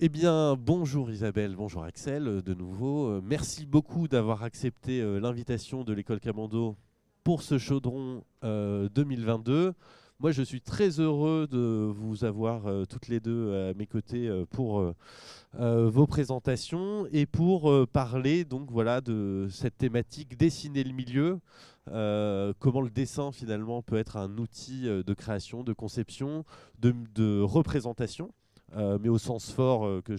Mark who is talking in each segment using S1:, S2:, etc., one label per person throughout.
S1: Eh bien, bonjour Isabelle, bonjour Axel, de nouveau. Merci beaucoup d'avoir accepté l'invitation de l'école Camando pour ce chaudron 2022. Moi, je suis très heureux de vous avoir toutes les deux à mes côtés pour vos présentations et pour parler donc voilà de cette thématique dessiner le milieu. Comment le dessin finalement peut être un outil de création, de conception, de représentation, mais au sens fort que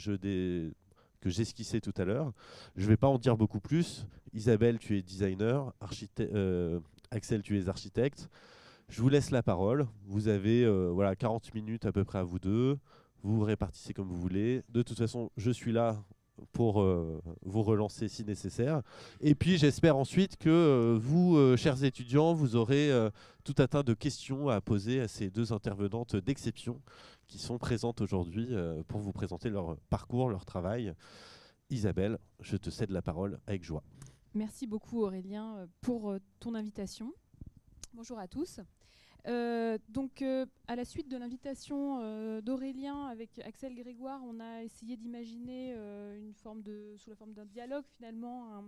S1: j'esquissais tout à l'heure. Je ne vais pas en dire beaucoup plus. Isabelle, tu es designer, Axel, tu es architecte. Je vous laisse la parole. Vous avez voilà, 40 minutes à peu près à vous deux. Vous vous répartissez comme vous voulez. De toute façon, je suis là pour vous relancer si nécessaire. Et puis j'espère ensuite que vous, chers étudiants, vous aurez tout un tas de questions à poser à ces deux intervenantes d'exception qui sont présentes aujourd'hui pour vous présenter leur parcours, leur travail. Isabelle, je te cède la parole avec joie.
S2: Merci beaucoup Aurélien pour ton invitation. Bonjour à tous. À la suite de l'invitation d'Aurélien avec Axel Grégoire, on a essayé d'imaginer sous la forme d'un dialogue finalement,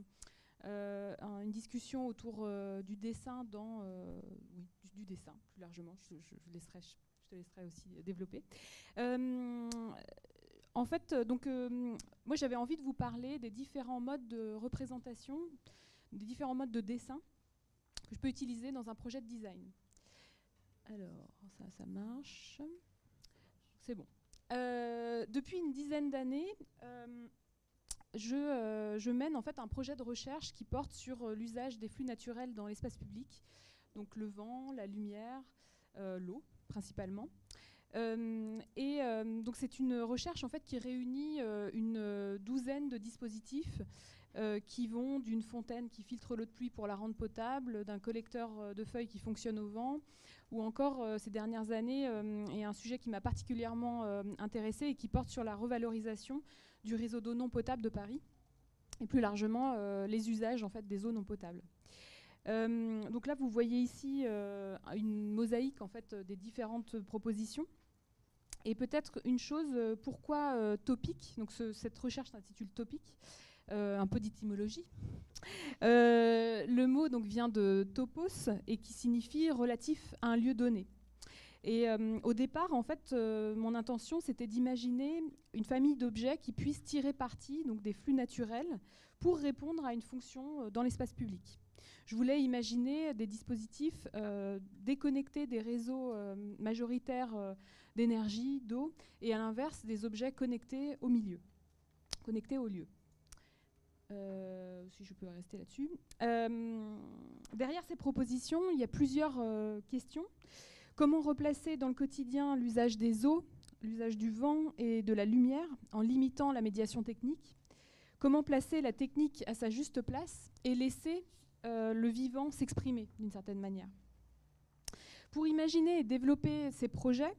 S2: une discussion autour du dessin du dessin plus largement. Je te laisserai aussi développer. Moi j'avais envie de vous parler des différents modes de représentation, des différents modes de dessin que je peux utiliser dans un projet de design. Alors, ça marche. C'est bon. Depuis une dizaine d'années, je mène en fait un projet de recherche qui porte sur l'usage des flux naturels dans l'espace public, donc le vent, la lumière, l'eau principalement. Donc c'est une recherche en fait qui réunit une douzaine de dispositifs qui vont d'une fontaine qui filtre l'eau de pluie pour la rendre potable, d'un collecteur de feuilles qui fonctionne au vent, ou encore ces dernières années, et un sujet qui m'a particulièrement intéressée et qui porte sur la revalorisation du réseau d'eau non potable de Paris, et plus largement les usages en fait, des eaux non potables. Donc là, vous voyez ici une mosaïque en fait, des différentes propositions. Et peut-être une chose, pourquoi topique, donc cette recherche s'intitule Topic, un peu d'étymologie. Le mot donc, vient de topos et qui signifie relatif à un lieu donné. Et au départ, en fait, mon intention, c'était d'imaginer une famille d'objets qui puissent tirer parti donc, des flux naturels pour répondre à une fonction dans l'espace public. Je voulais imaginer des dispositifs déconnectés des réseaux majoritaires d'énergie, d'eau, et à l'inverse, des objets connectés au milieu, connectés au lieu. Si je peux rester là-dessus. Derrière ces propositions, il y a plusieurs questions. Comment replacer dans le quotidien l'usage des eaux, l'usage du vent et de la lumière en limitant la médiation technique? Comment placer la technique à sa juste place et laisser le vivant s'exprimer d'une certaine manière? Pour imaginer et développer ces projets,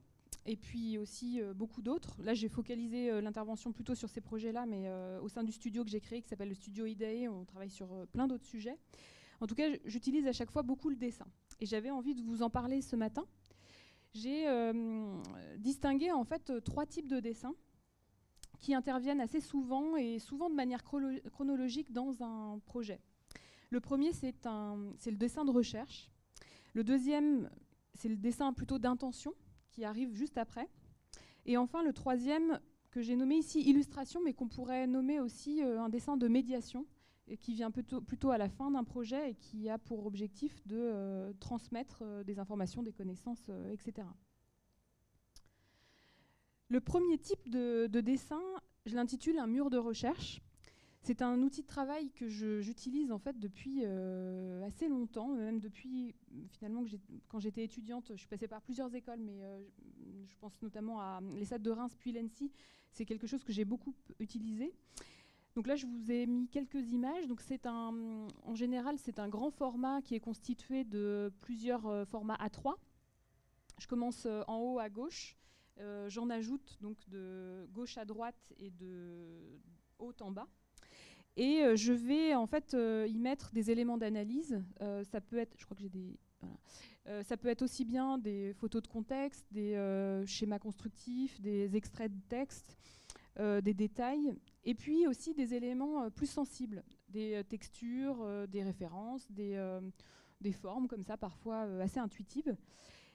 S2: et puis aussi beaucoup d'autres. Là, j'ai focalisé l'intervention plutôt sur ces projets-là, mais au sein du studio que j'ai créé, qui s'appelle le studio IDEA, on travaille sur plein d'autres sujets. En tout cas, j'utilise à chaque fois beaucoup le dessin. Et j'avais envie de vous en parler ce matin. J'ai distingué en fait 3 types de dessins qui interviennent assez souvent et souvent de manière chronologique dans un projet. Le premier, c'est le dessin de recherche. Le deuxième, c'est le dessin plutôt d'intention, qui arrive juste après. Et enfin, le troisième, que j'ai nommé ici illustration, mais qu'on pourrait nommer aussi un dessin de médiation, et qui vient plutôt à la fin d'un projet et qui a pour objectif de transmettre des informations, des connaissances, etc. Le premier type de dessin, je l'intitule un mur de recherche. C'est un outil de travail que j'utilise en fait depuis assez longtemps, même depuis finalement quand j'étais étudiante, je suis passée par plusieurs écoles, mais je pense notamment à l'ESSAD de Reims puis l'ENSI. C'est quelque chose que j'ai beaucoup utilisé. Donc là, je vous ai mis quelques images. Donc en général, c'est un grand format qui est constitué de plusieurs formats A3. Je commence en haut à gauche. J'en ajoute donc de gauche à droite et de haut en bas. Et je vais en fait y mettre des éléments d'analyse. Ça peut être, je crois que j'ai des... Voilà. Ça peut être aussi bien des photos de contexte, des schémas constructifs, des extraits de texte, des détails, et puis aussi des éléments plus sensibles, des textures, des références, des formes comme ça, parfois assez intuitives.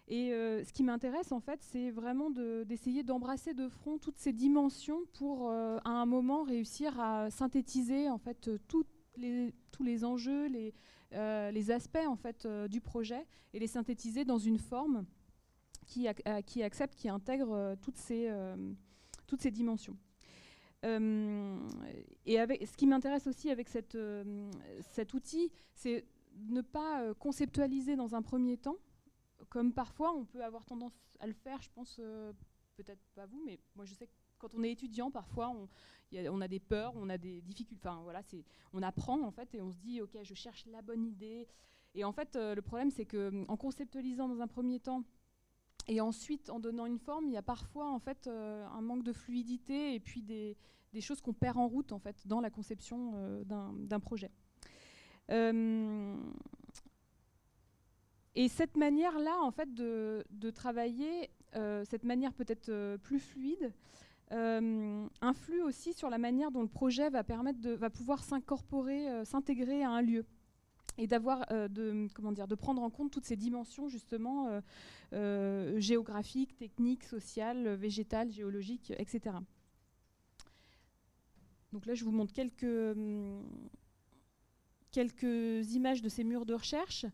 S2: Et ce qui m'intéresse, en fait, c'est vraiment d'essayer d'embrasser de front toutes ces dimensions pour, à un moment, réussir à synthétiser, en fait, tous les enjeux, les aspects, en fait, du projet, et les synthétiser dans une forme qui accepte, qui intègre toutes ces dimensions. Et ce qui m'intéresse aussi avec cet outil, c'est ne pas conceptualiser dans un premier temps, comme parfois on peut avoir tendance à le faire, je pense, peut-être pas vous, mais moi je sais que quand on est étudiant, parfois on a des peurs, on a des difficultés, enfin voilà, on apprend en fait et on se dit ok, je cherche la bonne idée. Et en fait, le problème c'est qu'en conceptualisant dans un premier temps et ensuite en donnant une forme, il y a parfois en fait un manque de fluidité et puis des choses qu'on perd en route en fait dans la conception d'un projet. Et cette manière-là, en fait, de travailler, cette manière peut-être plus fluide, influe aussi sur la manière dont le projet va pouvoir s'incorporer, s'intégrer à un lieu, et de prendre en compte toutes ces dimensions justement géographiques, techniques, sociales, végétales, géologiques, etc. Donc là, je vous montre quelques images de ces murs de recherche.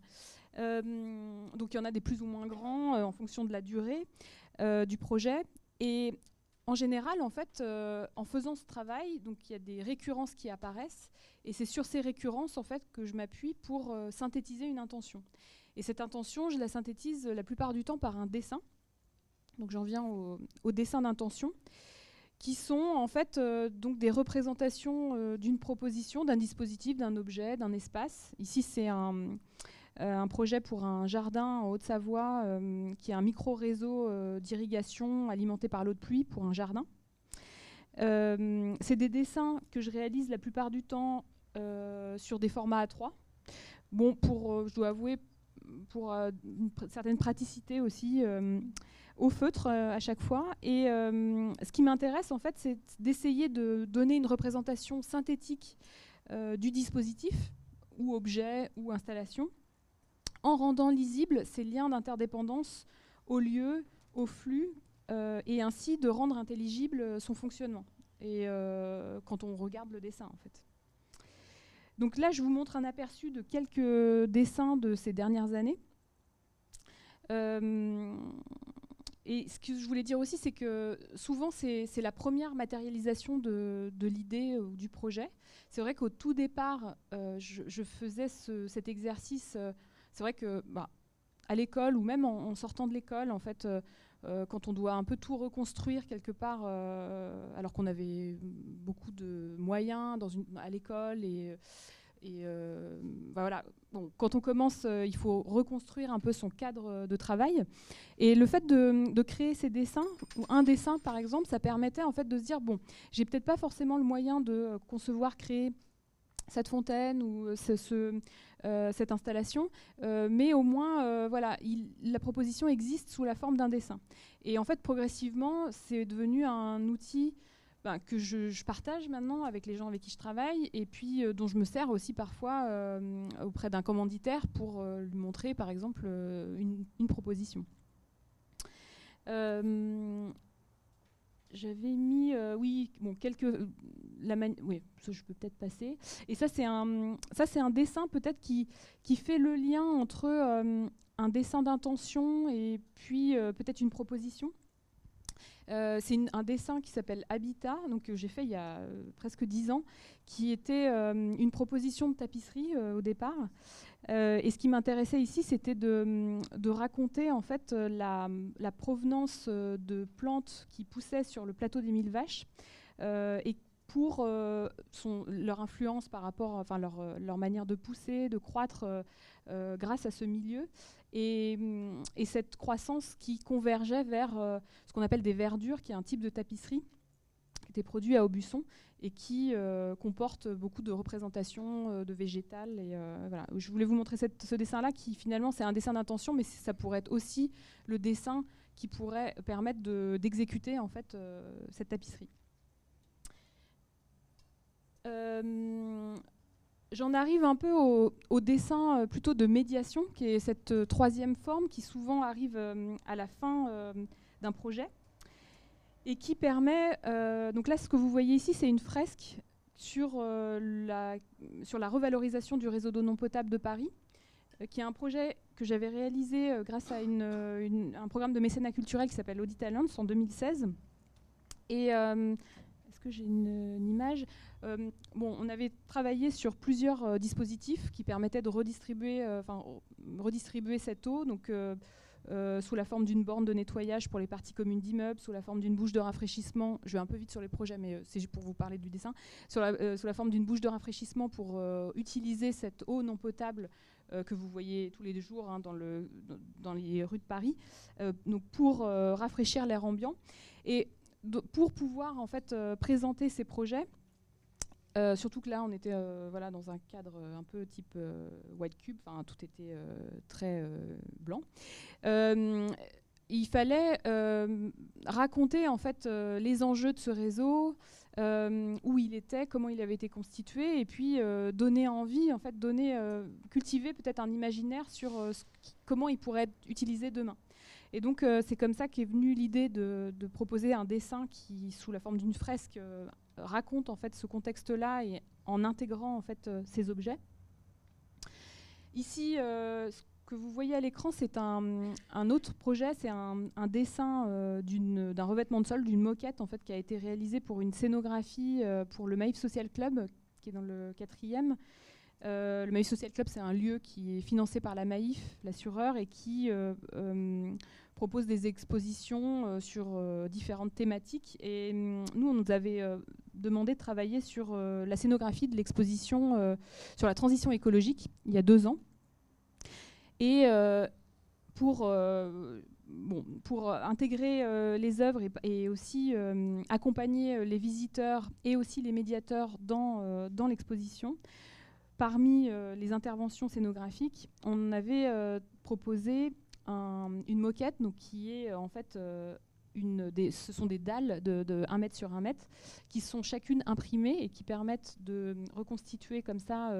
S2: Donc il y en a des plus ou moins grands en fonction de la durée du projet. Et en général, en fait, en faisant ce travail, donc il y a des récurrences qui apparaissent, et c'est sur ces récurrences en fait que je m'appuie pour synthétiser une intention. Et cette intention, je la synthétise la plupart du temps par un dessin. Donc j'en viens au dessin d'intention, qui sont en fait donc des représentations d'une proposition, d'un dispositif, d'un objet, d'un espace. Ici, c'est un projet pour un jardin en Haute-Savoie qui est un micro-réseau d'irrigation alimenté par l'eau de pluie pour un jardin. C'est des dessins que je réalise la plupart du temps sur des formats A3. Bon, je dois avouer, pour une certaine praticité aussi, au feutre à chaque fois. Et ce qui m'intéresse, en fait, c'est d'essayer de donner une représentation synthétique du dispositif, ou objet, ou installation, en rendant lisibles ces liens d'interdépendance au lieu, au flux, et ainsi de rendre intelligible son fonctionnement. Et quand on regarde le dessin, en fait. Donc là, je vous montre un aperçu de quelques dessins de ces dernières années. Et ce que je voulais dire aussi, c'est que souvent, c'est la première matérialisation de l'idée ou du projet. C'est vrai qu'au tout départ, je faisais cet exercice. C'est vrai que à l'école, ou même en sortant de l'école, en fait, quand on doit un peu tout reconstruire quelque part, alors qu'on avait beaucoup de moyens à l'école, voilà. Bon, quand on commence, il faut reconstruire un peu son cadre de travail. Et le fait de créer ces dessins, ou un dessin par exemple, ça permettait en fait de se dire, bon, j'ai peut-être pas forcément le moyen de concevoir, créer cette fontaine ou cette installation, mais au moins, voilà, la proposition existe sous la forme d'un dessin. Et en fait, progressivement, c'est devenu un outil que je partage maintenant avec les gens avec qui je travaille, et puis dont je me sers aussi parfois auprès d'un commanditaire pour lui montrer, par exemple, une proposition. J'avais mis, oui, bon, oui, ça je peux peut-être passer. Et ça, c'est un dessin peut-être qui fait le lien entre un dessin d'intention et puis peut-être une proposition. C'est un dessin qui s'appelle Habitat, donc j'ai fait il y a presque 10 ans, qui était une proposition de tapisserie au départ. Et ce qui m'intéressait ici, c'était de raconter en fait la provenance de plantes qui poussaient sur le plateau des Mille Vaches, et pour leur influence par rapport, enfin leur manière de pousser, de croître grâce à ce milieu. Et cette croissance qui convergeait vers ce qu'on appelle des verdures, qui est un type de tapisserie qui était produit à Aubusson et qui comporte beaucoup de représentations de végétales. Et, voilà. Je voulais vous montrer ce dessin-là qui finalement c'est un dessin d'intention, mais ça pourrait être aussi le dessin qui pourrait permettre d'exécuter en fait cette tapisserie. j'en arrive un peu au dessin plutôt de médiation, qui est cette troisième forme qui souvent arrive à la fin d'un projet et qui permet, donc là ce que vous voyez ici c'est une fresque sur la revalorisation du réseau d'eau non potable de Paris, qui est un projet que j'avais réalisé grâce à un programme de mécénat culturel qui s'appelle Audit Talents en 2016. Et est-ce que j'ai une image on avait travaillé sur plusieurs dispositifs qui permettaient de redistribuer cette eau, donc sous la forme d'une borne de nettoyage pour les parties communes d'immeubles, sous la forme d'une bouche de rafraîchissement, je vais un peu vite sur les projets, mais c'est pour vous parler du dessin, sous la forme d'une bouche de rafraîchissement pour utiliser cette eau non potable que vous voyez tous les jours dans les rues de Paris, donc pour rafraîchir l'air ambiant. Et pour pouvoir en fait présenter ces projets, surtout que là on était dans un cadre un peu type white cube, tout était très blanc. Il fallait raconter en fait les enjeux de ce réseau, où il était, comment il avait été constitué, et puis donner envie, en fait, cultiver peut-être un imaginaire sur comment il pourrait être utilisé demain. Et donc c'est comme ça qu'est venue l'idée de proposer un dessin qui, sous la forme d'une fresque, raconte en fait ce contexte-là et en intégrant en fait ces objets. Ici, ce que vous voyez à l'écran, c'est un autre projet, c'est un dessin d'un revêtement de sol, d'une moquette en fait, qui a été réalisée pour une scénographie pour le Maïf Social Club, qui est dans le 4e. Le Maïf Social Club, c'est un lieu qui est financé par la Maïf, l'assureur, et qui propose des expositions sur différentes thématiques. Et nous, on nous avait demandé de travailler sur la scénographie de l'exposition sur la transition écologique, il y a 2 ans. Et pour intégrer les œuvres et aussi accompagner les visiteurs et aussi les médiateurs dans l'exposition, parmi les interventions scénographiques, on avait proposé une moquette, donc, qui est en fait ce sont des dalles de 1 mètre sur 1 mètre qui sont chacune imprimées et qui permettent de reconstituer comme ça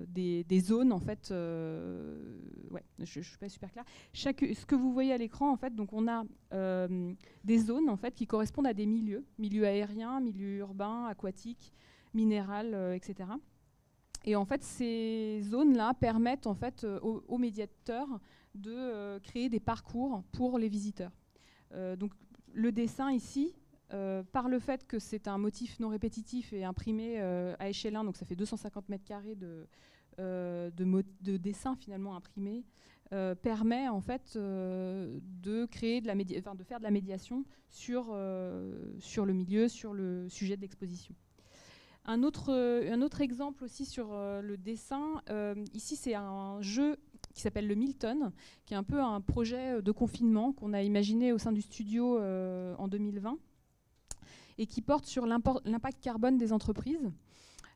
S2: des zones en fait. Je suis pas super claire. Ce que vous voyez à l'écran en fait, donc on a des zones en fait qui correspondent à des milieux aériens, milieux urbains, aquatiques, minéral, etc. Et en fait, ces zones-là permettent en fait aux médiateurs de créer des parcours pour les visiteurs. Donc, le dessin ici, par le fait que c'est un motif non répétitif et imprimé à échelle 1, donc ça fait 250 mètres carrés de dessin finalement imprimé, permet en fait de créer de faire de la médiation sur le milieu, sur le sujet de l'exposition. Un autre exemple aussi sur le dessin, ici c'est un jeu qui s'appelle le Milton, qui est un peu un projet de confinement qu'on a imaginé au sein du studio en 2020 et qui porte sur l'impact carbone des entreprises.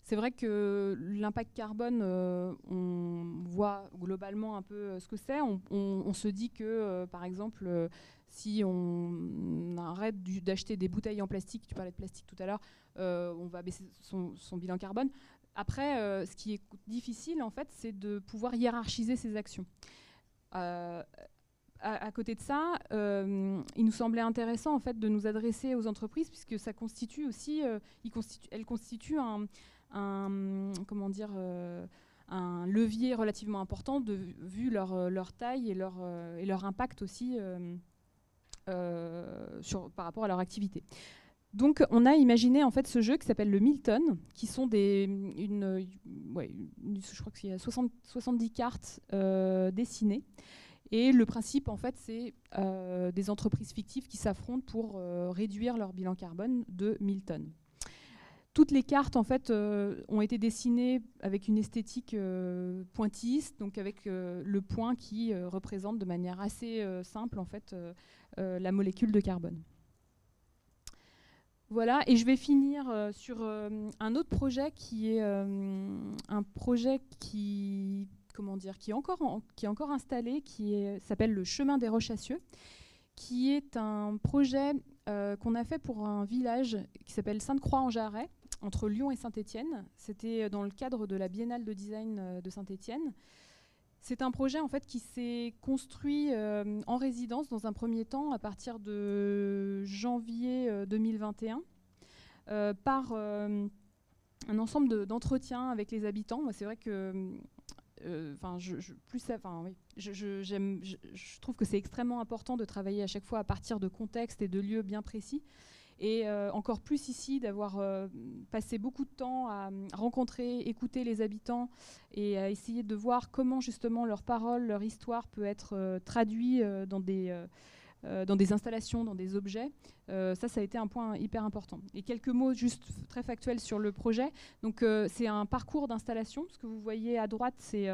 S2: C'est vrai que l'impact carbone, on voit globalement un peu ce que c'est. On se dit que, par exemple, si on arrête d'acheter des bouteilles en plastique, tu parlais de plastique tout à l'heure, on va baisser son bilan carbone. Après, ce qui est difficile, en fait, c'est de pouvoir hiérarchiser ces actions. À côté de ça, il nous semblait intéressant en fait, de nous adresser aux entreprises, puisque ça constitue aussi, elles constituent un levier relativement important vu leur taille et leur impact aussi par rapport à leur activité. Donc on a imaginé en fait ce jeu qui s'appelle le Milton, qui sont je crois qu'il y a 70 cartes dessinées. Et le principe, en fait, c'est des entreprises fictives qui s'affrontent pour réduire leur bilan carbone de 1000 tonnes. Toutes les cartes, en fait, ont été dessinées avec une esthétique pointilliste, donc avec le point qui représente de manière assez simple, en fait, la molécule de carbone. Voilà, et je vais finir sur un autre projet qui est un projet qui est encore installé, qui s'appelle le Chemin des Rochassieux, qui est un projet qu'on a fait pour un village qui s'appelle Sainte-Croix-en-Jarret, entre Lyon et Saint-Étienne. C'était dans le cadre de la Biennale de design de Saint-Étienne. C'est un projet en fait qui s'est construit en résidence dans un premier temps à partir de janvier 2021 par un ensemble d'entretiens avec les habitants. Moi, c'est vrai que je trouve que c'est extrêmement important de travailler à chaque fois à partir de contextes et de lieux bien précis. Et encore plus ici, d'avoir passé beaucoup de temps à rencontrer, écouter les habitants et à essayer de voir comment justement leurs paroles, leur histoire peut être traduit dans des installations, dans des objets. Ça a été un point hyper important. Et quelques mots juste très factuels sur le projet. Donc c'est un parcours d'installation. Ce que vous voyez à droite, c'est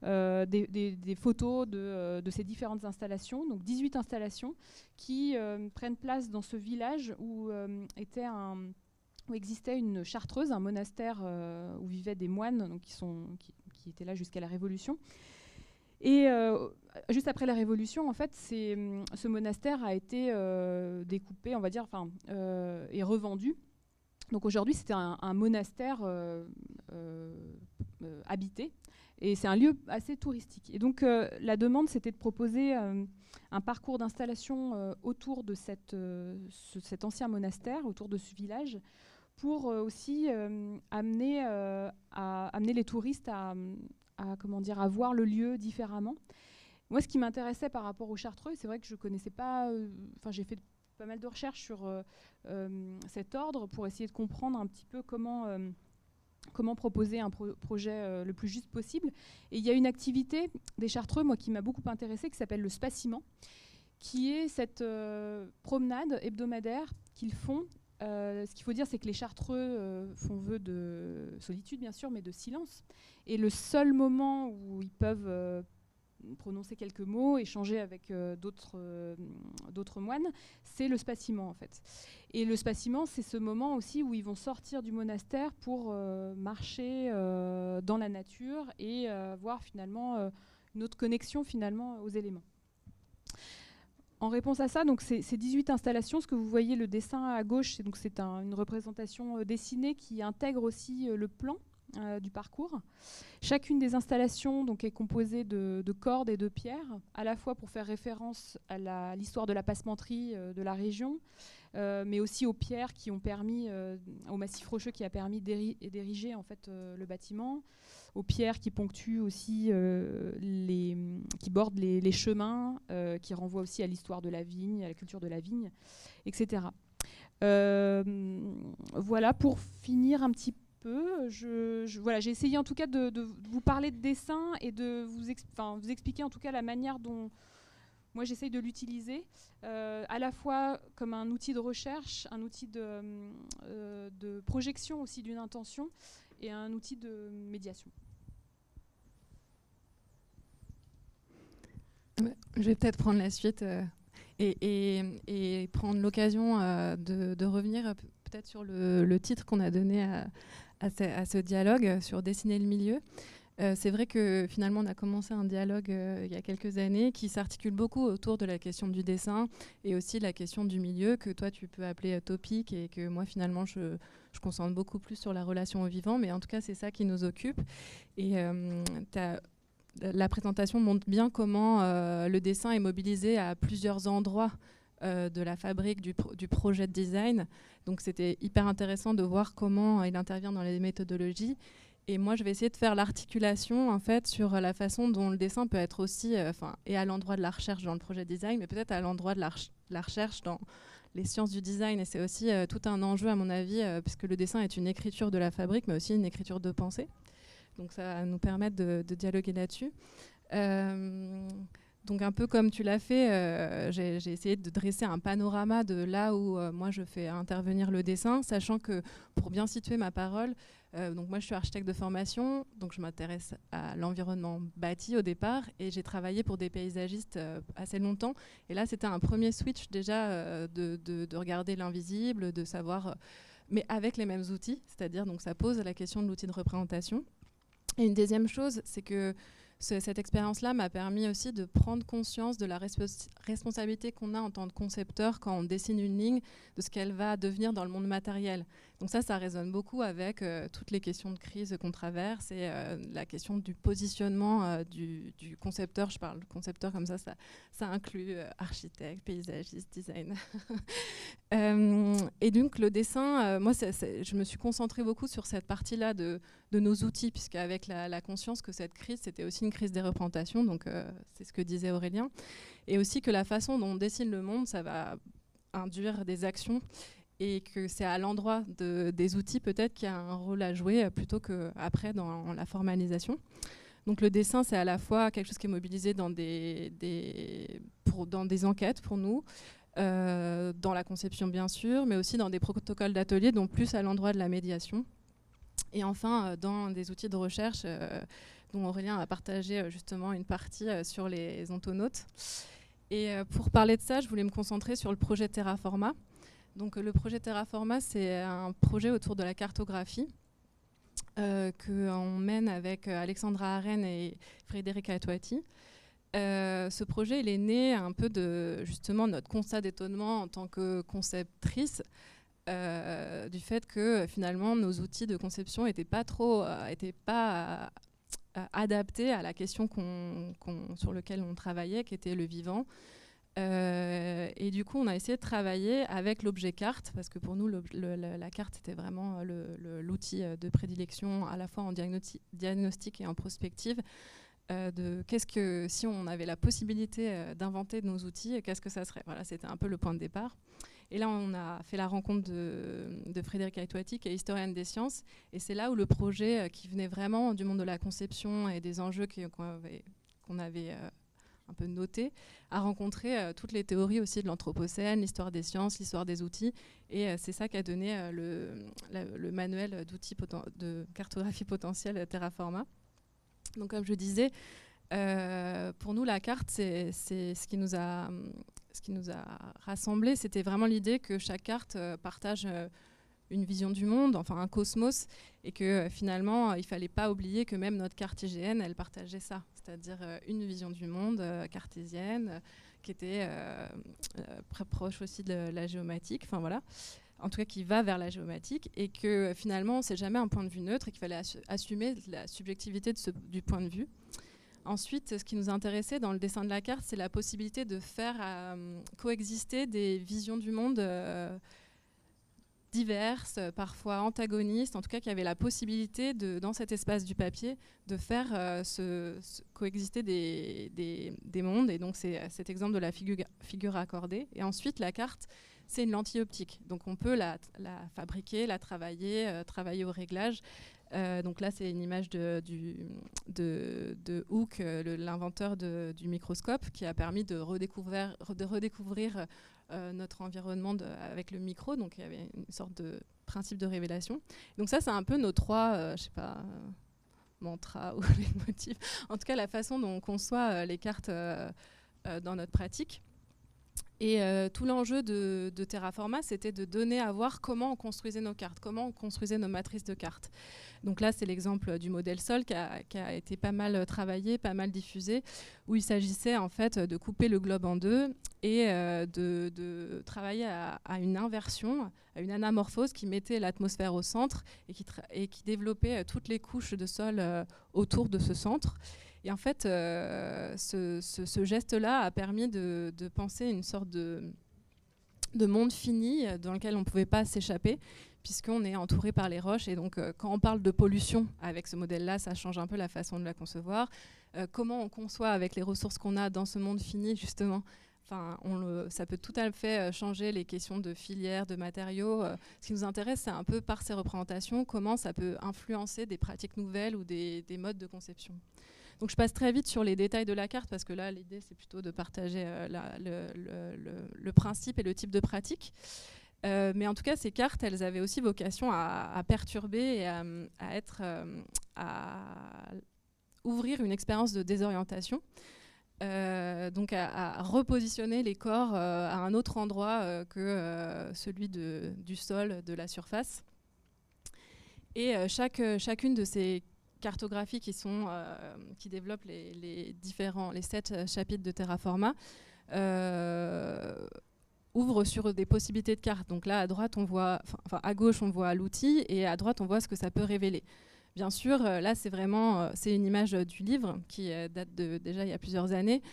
S2: des photos de ces différentes installations. Donc 18 installations qui prennent place dans ce village où existait une chartreuse, un monastère où vivaient des moines donc qui étaient là jusqu'à la Révolution. Et juste après la Révolution, en fait, ce monastère a été découpé, on va dire, et revendu. Donc aujourd'hui, c'était un monastère habité, et c'est un lieu assez touristique. Et donc la demande, c'était de proposer un parcours d'installation autour de cet ancien monastère, autour de ce village, pour aussi amener les touristes à voir le lieu différemment. Moi, ce qui m'intéressait par rapport aux Chartreux, c'est vrai que je connaissais pas... j'ai fait pas mal de recherches sur cet ordre pour essayer de comprendre un petit peu comment proposer un projet le plus juste possible. Et il y a une activité des Chartreux, moi, qui m'a beaucoup intéressée, qui s'appelle le Spaciment, qui est cette promenade hebdomadaire qu'ils font. Ce qu'il faut dire, c'est que les Chartreux font vœu de solitude, bien sûr, mais de silence. Et le seul moment où ils peuvent prononcer quelques mots, échanger avec d'autres moines, c'est le spaciment, en fait. Et le spaciment, c'est ce moment aussi où ils vont sortir du monastère pour marcher dans la nature et voir finalement une autre connexion finalement aux éléments. En réponse à ça, donc ces 18 installations, ce que vous voyez, le dessin à gauche, c'est une représentation dessinée qui intègre aussi le plan du parcours. Chacune des installations donc, est composée de cordes et de pierres, à la fois pour faire référence à l'histoire de la passementerie de la région, mais aussi aux pierres qui ont permis, au massif rocheux qui a permis d'ériger en fait, le bâtiment, aux pierres qui ponctuent aussi, qui bordent les chemins, qui renvoient aussi à l'histoire de la vigne, à la culture de la vigne, etc. Voilà, pour finir un petit peu, j'ai essayé en tout cas de vous parler de dessin et de vous expliquer en tout cas la manière dont moi j'essaye de l'utiliser, à la fois comme un outil de recherche, un outil de projection aussi d'une intention, et un outil de médiation.
S3: Je vais peut-être prendre la suite et prendre l'occasion de revenir peut-être sur le titre qu'on a donné à ce dialogue, sur dessiner le milieu. C'est vrai que finalement on a commencé un dialogue il y a quelques années qui s'articule beaucoup autour de la question du dessin et aussi la question du milieu que toi tu peux appeler topique et que moi finalement je concentre beaucoup plus sur la relation au vivant, mais en tout cas c'est ça qui nous occupe. Et la présentation montre bien comment le dessin est mobilisé à plusieurs endroits de la fabrique du projet de design. Donc c'était hyper intéressant de voir comment il intervient dans les méthodologies. Et moi, je vais essayer de faire l'articulation en fait, sur la façon dont le dessin peut être aussi, et à l'endroit de la recherche dans le projet design, mais peut-être à l'endroit de la recherche dans les sciences du design. Et c'est aussi tout un enjeu, à mon avis, puisque le dessin est une écriture de la fabrique, mais aussi une écriture de pensée. Donc ça va nous permettre de dialoguer là-dessus. Donc un peu comme tu l'as fait, j'ai essayé de dresser un panorama de là où moi je fais intervenir le dessin, sachant que pour bien situer ma parole, donc moi je suis architecte de formation, donc je m'intéresse à l'environnement bâti au départ, et j'ai travaillé pour des paysagistes assez longtemps. Et là c'était un premier switch déjà de regarder l'invisible, de savoir, mais avec les mêmes outils, c'est-à-dire donc ça pose la question de l'outil de représentation. Et une deuxième chose, c'est que Cette expérience-là m'a permis aussi de prendre conscience de la responsabilité qu'on a en tant que concepteur quand on dessine une ligne, de ce qu'elle va devenir dans le monde matériel. Donc ça résonne beaucoup avec toutes les questions de crise qu'on traverse et la question du positionnement du concepteur. Je parle de concepteur comme ça inclut architecte, paysagiste, design. Et donc le dessin, moi je me suis concentrée beaucoup sur cette partie-là de nos outils, puisqu'avec la conscience que cette crise, c'était aussi une crise des représentations, donc c'est ce que disait Aurélien, et aussi que la façon dont on dessine le monde, ça va induire des actions, et que c'est à l'endroit des outils peut-être qu'il y a un rôle à jouer plutôt qu'après dans la formalisation. Donc le dessin, c'est à la fois quelque chose qui est mobilisé dans des enquêtes pour nous, dans la conception bien sûr, mais aussi dans des protocoles d'atelier, donc plus à l'endroit de la médiation. Et enfin, dans des outils de recherche dont Aurélien a partagé justement une partie sur les ontonautes. Et pour parler de ça, je voulais me concentrer sur le projet Terraforma. Donc le projet Terraforma, c'est un projet autour de la cartographie qu'on mène avec Alexandra Arène et Frédéric Atoati. Ce projet, il est né un peu de justement notre constat d'étonnement en tant que conceptrice, du fait que finalement nos outils de conception n'étaient pas adaptés à la question sur laquelle on travaillait, qui était le vivant. Et du coup, on a essayé de travailler avec l'objet carte, parce que pour nous, la carte était vraiment l'outil de prédilection, à la fois en diagnostic et en prospective. Si on avait la possibilité d'inventer nos outils, qu'est-ce que ça serait? Voilà, c'était un peu le point de départ. Et là, on a fait la rencontre de Frédéric Atoati, qui est historienne des sciences. Et c'est là où le projet, qui venait vraiment du monde de la conception et des enjeux qu'on avait un peu notés, a rencontré toutes les théories aussi de l'anthropocène, l'histoire des sciences, l'histoire des outils. Et c'est ça qui a donné le manuel d'outils de cartographie potentielle Terraforma. Donc comme je disais, pour nous, la carte, c'est ce qui nous a rassemblés. C'était vraiment l'idée que chaque carte partage une vision du monde, enfin un cosmos, et que finalement, il ne fallait pas oublier que même notre carte IGN, elle partageait ça, c'est-à-dire une vision du monde cartésienne, qui était proche aussi de la géomatique, enfin voilà, en tout cas qui va vers la géomatique, et que finalement, c'est jamais un point de vue neutre, et qu'il fallait assumer la subjectivité du point de vue. Ensuite, ce qui nous intéressait dans le dessin de la carte, c'est la possibilité de faire coexister des visions du monde diverses, parfois antagonistes, en tout cas qui avaient la possibilité, dans cet espace du papier, de faire coexister des mondes. Et donc c'est cet exemple de la figure accordée. Et ensuite, la carte, c'est une lentille optique. Donc on peut la fabriquer, la travailler au réglage. Donc là, c'est une image de Hooke, l'inventeur du microscope, qui a permis de redécouvrir notre environnement avec le micro. Donc il y avait une sorte de principe de révélation. Donc ça, c'est un peu nos trois, mantras ou les motifs. En tout cas, la façon dont on conçoit les cartes dans notre pratique. Et tout l'enjeu de Terraforma, c'était de donner à voir comment on construisait nos cartes, comment on construisait nos matrices de cartes. Donc là, c'est l'exemple du modèle Sol qui a été pas mal travaillé, pas mal diffusé, où il s'agissait en fait de couper le globe en deux et de travailler à une inversion, à une anamorphose qui mettait l'atmosphère au centre et qui développait toutes les couches de sol autour de ce centre. Et en fait, ce geste-là a permis de penser une sorte de monde fini dans lequel on ne pouvait pas s'échapper, puisqu'on est entouré par les roches. Et donc, quand on parle de pollution avec ce modèle-là, ça change un peu la façon de la concevoir. Comment on conçoit avec les ressources qu'on a dans ce monde fini, justement. Enfin, ça peut tout à fait changer les questions de filières, de matériaux. Ce qui nous intéresse, c'est un peu par ces représentations, comment ça peut influencer des pratiques nouvelles ou des modes de conception. Donc je passe très vite sur les détails de la carte, parce que là, l'idée, c'est plutôt de partager le principe et le type de pratique. Mais en tout cas, ces cartes, elles avaient aussi vocation à perturber et à ouvrir une expérience de désorientation. Donc à repositionner les corps à un autre endroit que celui du sol, de la surface. Et chacune de ces cartographie qui développe les 7 chapitres de Terraforma ouvre sur des possibilités de cartes. Donc là, à droite, à gauche, on voit l'outil, et à droite, on voit ce que ça peut révéler. Bien sûr, là, c'est une image du livre qui date déjà il y a plusieurs années.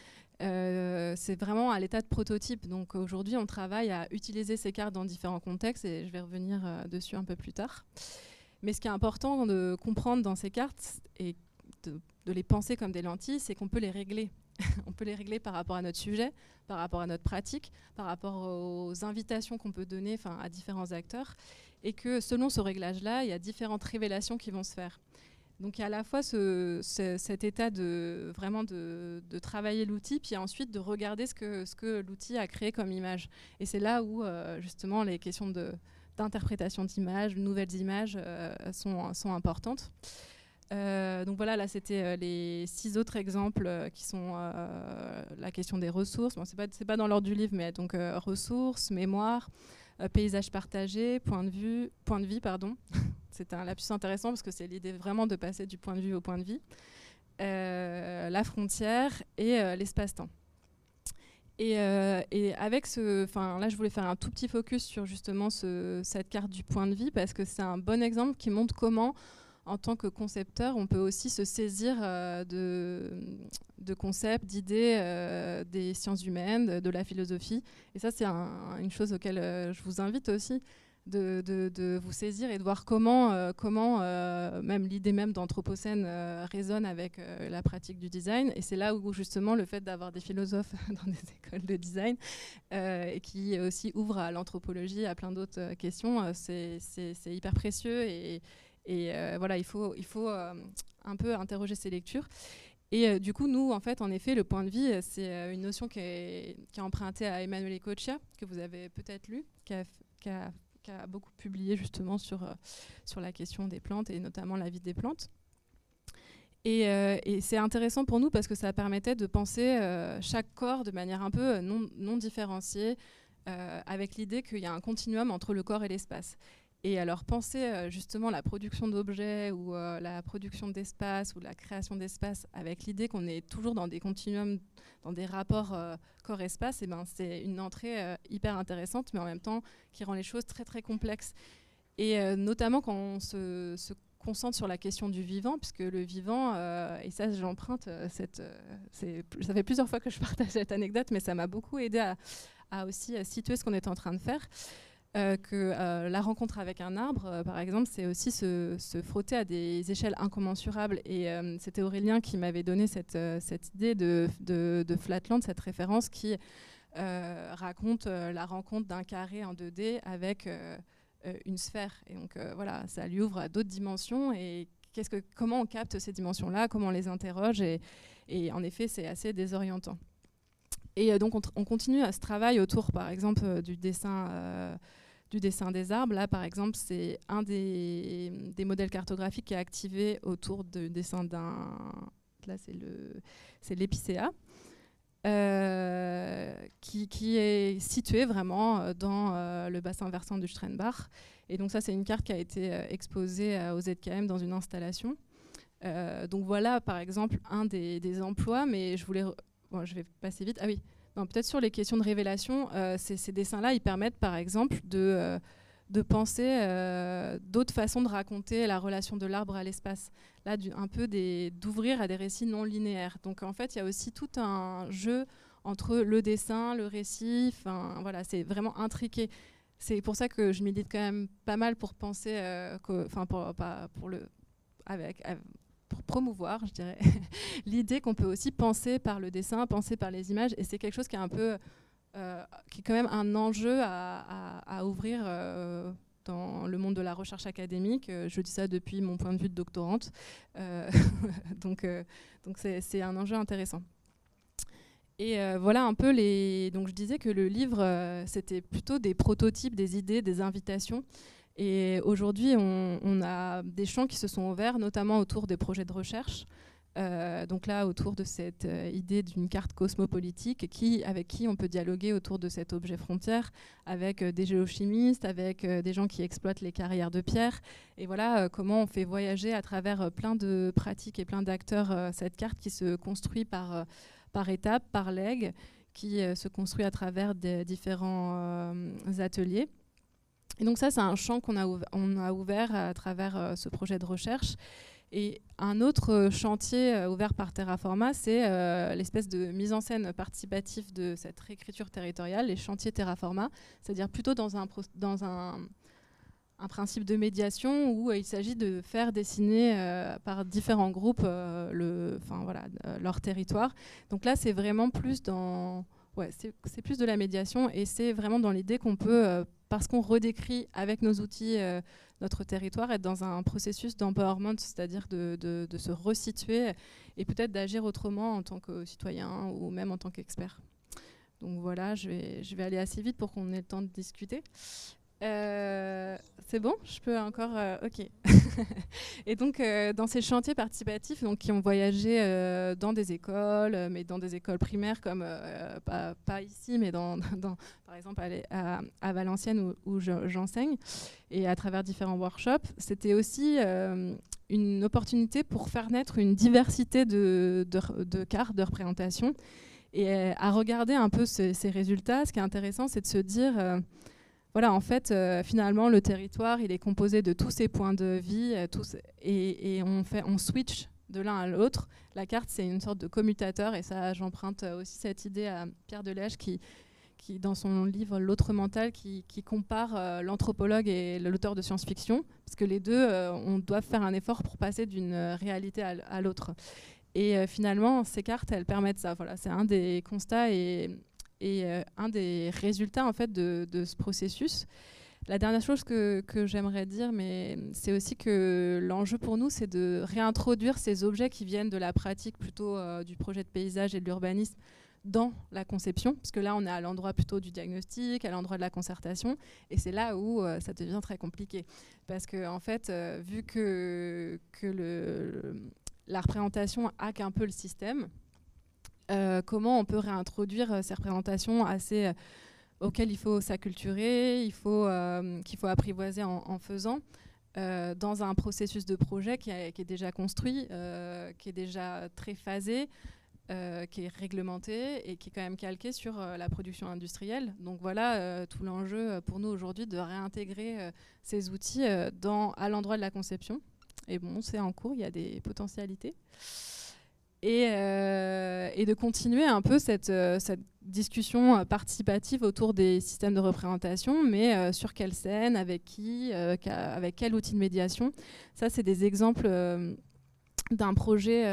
S3: C'est vraiment à l'état de prototype. Donc aujourd'hui, on travaille à utiliser ces cartes dans différents contextes, et je vais revenir dessus un peu plus tard. Mais ce qui est important de comprendre dans ces cartes, et de les penser comme des lentilles, c'est qu'on peut les régler. On peut les régler par rapport à notre sujet, par rapport à notre pratique, par rapport aux invitations qu'on peut donner à différents acteurs, et que selon ce réglage-là, il y a différentes révélations qui vont se faire. Donc il y a à la fois cet état de travailler l'outil, puis ensuite de regarder ce que l'outil a créé comme image. Et c'est là où justement les questions d'interprétation d'images, nouvelles images sont importantes. Donc voilà, là c'était les 6 autres exemples qui sont la question des ressources. Bon, c'est pas dans l'ordre du livre, mais donc ressources, mémoire, paysage partagé, point de vie, pardon. C'est un lapsus intéressant parce que c'est l'idée vraiment de passer du point de vue au point de vie. La frontière et l'espace-temps. Et avec là je voulais faire un tout petit focus sur justement cette carte du point de vie, parce que c'est un bon exemple qui montre comment, en tant que concepteur, on peut aussi se saisir de concepts, d'idées des sciences humaines, de la philosophie. Et ça, c'est une chose auquel je vous invite aussi, de vous saisir et de voir comment même l'idée même d'anthropocène résonne avec la pratique du design. Et c'est là où justement le fait d'avoir des philosophes dans des écoles de design et qui aussi ouvrent à l'anthropologie, à plein d'autres questions, c'est hyper précieux. Et voilà, il faut un peu interroger ces lectures. Et du coup, nous, en effet, le point de vie, c'est une notion qui est empruntée à Emanuele Ecochia, que vous avez peut-être lu, qui a beaucoup publié justement sur la question des plantes, et notamment la vie des plantes. Et c'est intéressant pour nous parce que ça permettait de penser chaque corps de manière un peu non différenciée, avec l'idée qu'il y a un continuum entre le corps et l'espace. Et alors penser justement la production d'objets ou la production d'espace ou la création d'espace avec l'idée qu'on est toujours dans des continuums, dans des rapports corps-espace, c'est une entrée hyper intéressante, mais en même temps qui rend les choses très très complexes. Et notamment quand on se concentre sur la question du vivant, puisque le vivant, et ça j'emprunte, ça fait plusieurs fois que je partage cette anecdote, mais ça m'a beaucoup aidé à aussi situer ce qu'on est en train de faire. Que la rencontre avec un arbre, par exemple, c'est aussi se frotter à des échelles incommensurables. Et c'était Aurélien qui m'avait donné cette idée de Flatland, cette référence qui raconte la rencontre d'un carré en 2D avec une sphère. Et donc voilà, ça lui ouvre à d'autres dimensions. Et comment on capte ces dimensions-là, comment on les interroge. Et en effet, c'est assez désorientant. Et donc on continue à ce travail autour, par exemple, du dessin des arbres. Là, par exemple, c'est un des modèles cartographiques qui est activé autour du dessin là, c'est l'épicéa, qui est situé vraiment dans le bassin versant du Strenbach. Et donc ça, c'est une carte qui a été exposée au ZKM dans une installation. Donc voilà, par exemple, un des emplois, mais je vais passer vite. Ah oui, peut-être sur les questions de révélation, ces dessins-là, ils permettent par exemple de penser d'autres façons de raconter la relation de l'arbre à l'espace. Là, un peu d'ouvrir à des récits non linéaires. Donc en fait, il y a aussi tout un jeu entre le dessin, le récit. Voilà, c'est vraiment intriqué. C'est pour ça que je milite quand même pas mal pour penser, pour promouvoir, je dirais, l'idée qu'on peut aussi penser par le dessin, penser par les images, et c'est quelque chose qui est un peu, qui est quand même un enjeu à ouvrir dans le monde de la recherche académique. Je dis ça depuis mon point de vue de doctorante, donc c'est un enjeu intéressant. Et voilà un peu donc je disais que le livre, c'était plutôt des prototypes, des idées, des invitations. Et aujourd'hui, on a des champs qui se sont ouverts, notamment autour des projets de recherche. Donc là, autour de cette idée d'une carte cosmopolitique avec qui on peut dialoguer autour de cet objet frontière, avec des géochimistes, avec des gens qui exploitent les carrières de pierre. Et voilà comment on fait voyager à travers plein de pratiques et plein d'acteurs cette carte qui se construit par étapes, par legs, qui se construit à travers des différents ateliers. Et donc ça, c'est un champ qu'on a ouvert à travers ce projet de recherche. Et un autre chantier ouvert par Terraforma, c'est l'espèce de mise en scène participative de cette réécriture territoriale, les chantiers Terraforma, c'est-à-dire plutôt dans un principe de médiation où il s'agit de faire dessiner par différents groupes leur territoire. Donc là, c'est vraiment plus c'est plus de la médiation, et c'est vraiment dans l'idée qu'on peut, parce qu'on redécrit avec nos outils notre territoire, être dans un processus d'empowerment, c'est-à-dire de se resituer et peut-être d'agir autrement en tant que citoyen ou même en tant qu'expert. Donc voilà, je vais aller assez vite pour qu'on ait le temps de discuter. C'est bon, je peux encore ok. Et donc dans ces chantiers participatifs, donc, qui ont voyagé dans des écoles, mais dans des écoles primaires comme pas ici, mais par exemple à Valenciennes où j'enseigne, et à travers différents workshops, c'était aussi une opportunité pour faire naître une diversité de cartes, de représentations, et à regarder un peu ces résultats. Ce qui est intéressant, c'est de se dire voilà, en fait, finalement, le territoire, il est composé de tous ces points de vie, et on switch de l'un à l'autre. La carte, c'est une sorte de commutateur, et ça, j'emprunte aussi cette idée à Pierre Delège, qui dans son livre L'autre mental, qui compare l'anthropologue et l'auteur de science-fiction, parce que les deux, on doit faire un effort pour passer d'une réalité à l'autre. Et finalement, ces cartes, elles permettent ça. Voilà, c'est un des constats et un des résultats en fait de ce processus. La dernière chose que j'aimerais dire, mais c'est aussi que l'enjeu pour nous, c'est de réintroduire ces objets qui viennent de la pratique plutôt du projet de paysage et de l'urbanisme dans la conception, parce que là on est à l'endroit plutôt du diagnostic, à l'endroit de la concertation, et c'est là où ça devient très compliqué, parce que en fait, vu que la représentation hack un peu le système, comment on peut réintroduire ces représentations auxquelles il faut s'acculturer, qu'il faut apprivoiser en faisant, dans un processus de projet qui est déjà construit, qui est déjà très phasé, qui est réglementé et qui est quand même calqué sur la production industrielle. Donc voilà tout l'enjeu pour nous aujourd'hui, de réintégrer ces outils à l'endroit de la conception. Et bon, c'est en cours, il y a des potentialités. Et de continuer un peu cette discussion participative autour des systèmes de représentation, mais sur quelle scène, avec qui, avec quel outil de médiation. Ça, c'est des exemples d'un projet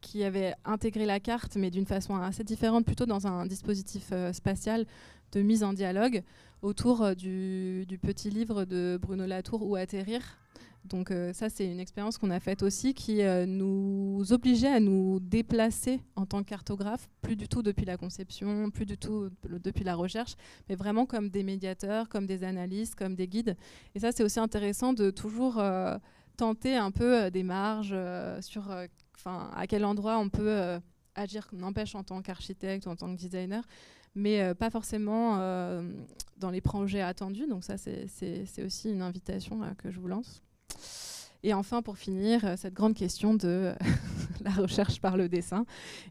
S3: qui avait intégré la carte, mais d'une façon assez différente, plutôt dans un dispositif spatial de mise en dialogue, autour du petit livre de Bruno Latour, Où atterrir. Donc ça, c'est une expérience qu'on a faite aussi, qui nous obligeait à nous déplacer en tant que cartographe, plus du tout depuis la conception, plus du tout depuis la recherche, mais vraiment comme des médiateurs, comme des analystes, comme des guides. Et ça, c'est aussi intéressant de toujours tenter un peu des marges sur à quel endroit on peut agir, n'empêche, en tant qu'architecte ou en tant que designer, mais pas forcément dans les projets attendus. Donc ça, c'est aussi une invitation que je vous lance. Et enfin, pour finir, cette grande question de la recherche par le dessin,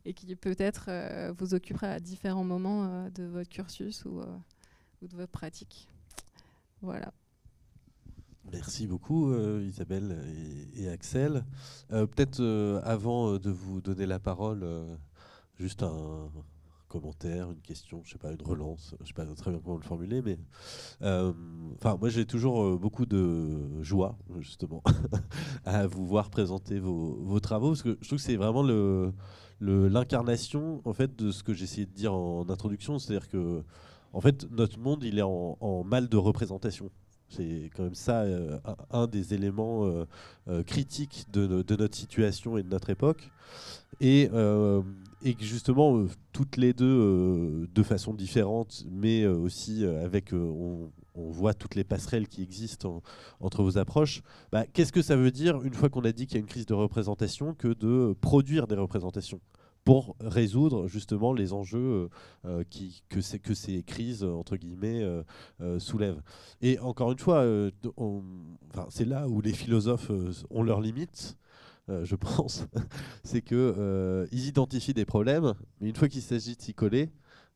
S3: et qui peut-être vous occupera à différents moments de votre cursus ou de votre pratique. Voilà.
S1: Merci beaucoup Isabelle et Axel. Peut-être avant de vous donner la parole, juste un commentaire, une question, je sais pas, une relance, je sais pas très bien comment le formuler, mais moi j'ai toujours beaucoup de joie justement à vous voir présenter vos travaux, parce que je trouve que c'est vraiment l'incarnation en fait de ce que j'essayais de dire en introduction, c'est-à-dire que en fait notre monde il est en mal de représentation. C'est quand même ça un des éléments critiques de notre situation et de notre époque. Et que justement, toutes les deux, de façon différente, mais aussi avec, on on voit toutes les passerelles qui existent entre vos approches. Qu'est-ce que ça veut dire, une fois qu'on a dit qu'il y a une crise de représentation, que de produire des représentations pour résoudre justement les enjeux que ces crises, entre guillemets, soulèvent. Et encore une fois, c'est là où les philosophes ont leurs limites, je pense. C'est qu'ils identifient des problèmes, mais une fois qu'il s'agit de s'y coller,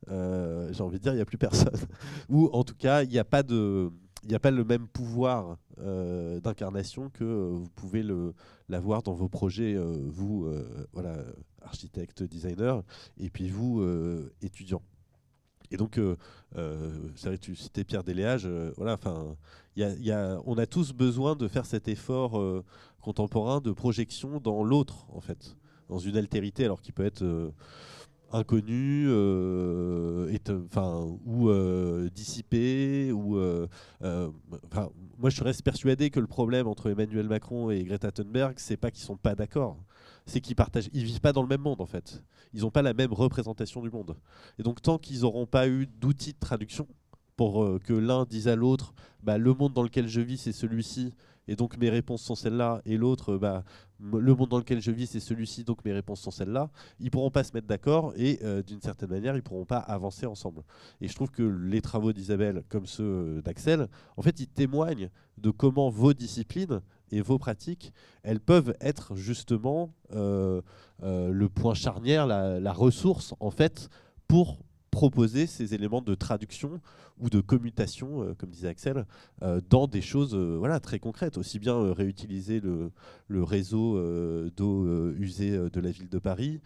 S1: j'ai envie de dire, il n'y a plus personne. Ou en tout cas, il n'y a pas le même pouvoir d'incarnation que vous pouvez l'avoir dans vos projets, vous, voilà, architecte, designer, et puis vous, étudiant. Et donc, c'est vrai que tu citais Pierre Déléage, voilà, on a tous besoin de faire cet effort contemporain de projection dans l'autre, en fait, dans une altérité, alors qui peut être inconnu, ou dissipé, ou moi je reste persuadé que le problème entre Emmanuel Macron et Greta Thunberg, c'est pas qu'ils sont pas d'accord, c'est ils vivent pas dans le même monde en fait. Ils n'ont pas la même représentation du monde. Et donc tant qu'ils n'auront pas eu d'outils de traduction pour que l'un dise à l'autre, le monde dans lequel je vis c'est celui-ci, et donc mes réponses sont celles-là, et l'autre, le monde dans lequel je vis c'est celui-ci, donc mes réponses sont celles-là, ils pourront pas se mettre d'accord, et d'une certaine manière ils pourront pas avancer ensemble. Et je trouve que les travaux d'Isabelle, comme ceux d'Axel, en fait ils témoignent de comment vos disciplines et vos pratiques, elles peuvent être justement le point charnière, la ressource en fait pour proposer ces éléments de traduction ou de commutation, comme disait Axel, dans des choses voilà, très concrètes. Aussi bien réutiliser le réseau d'eau usée de la ville de Paris.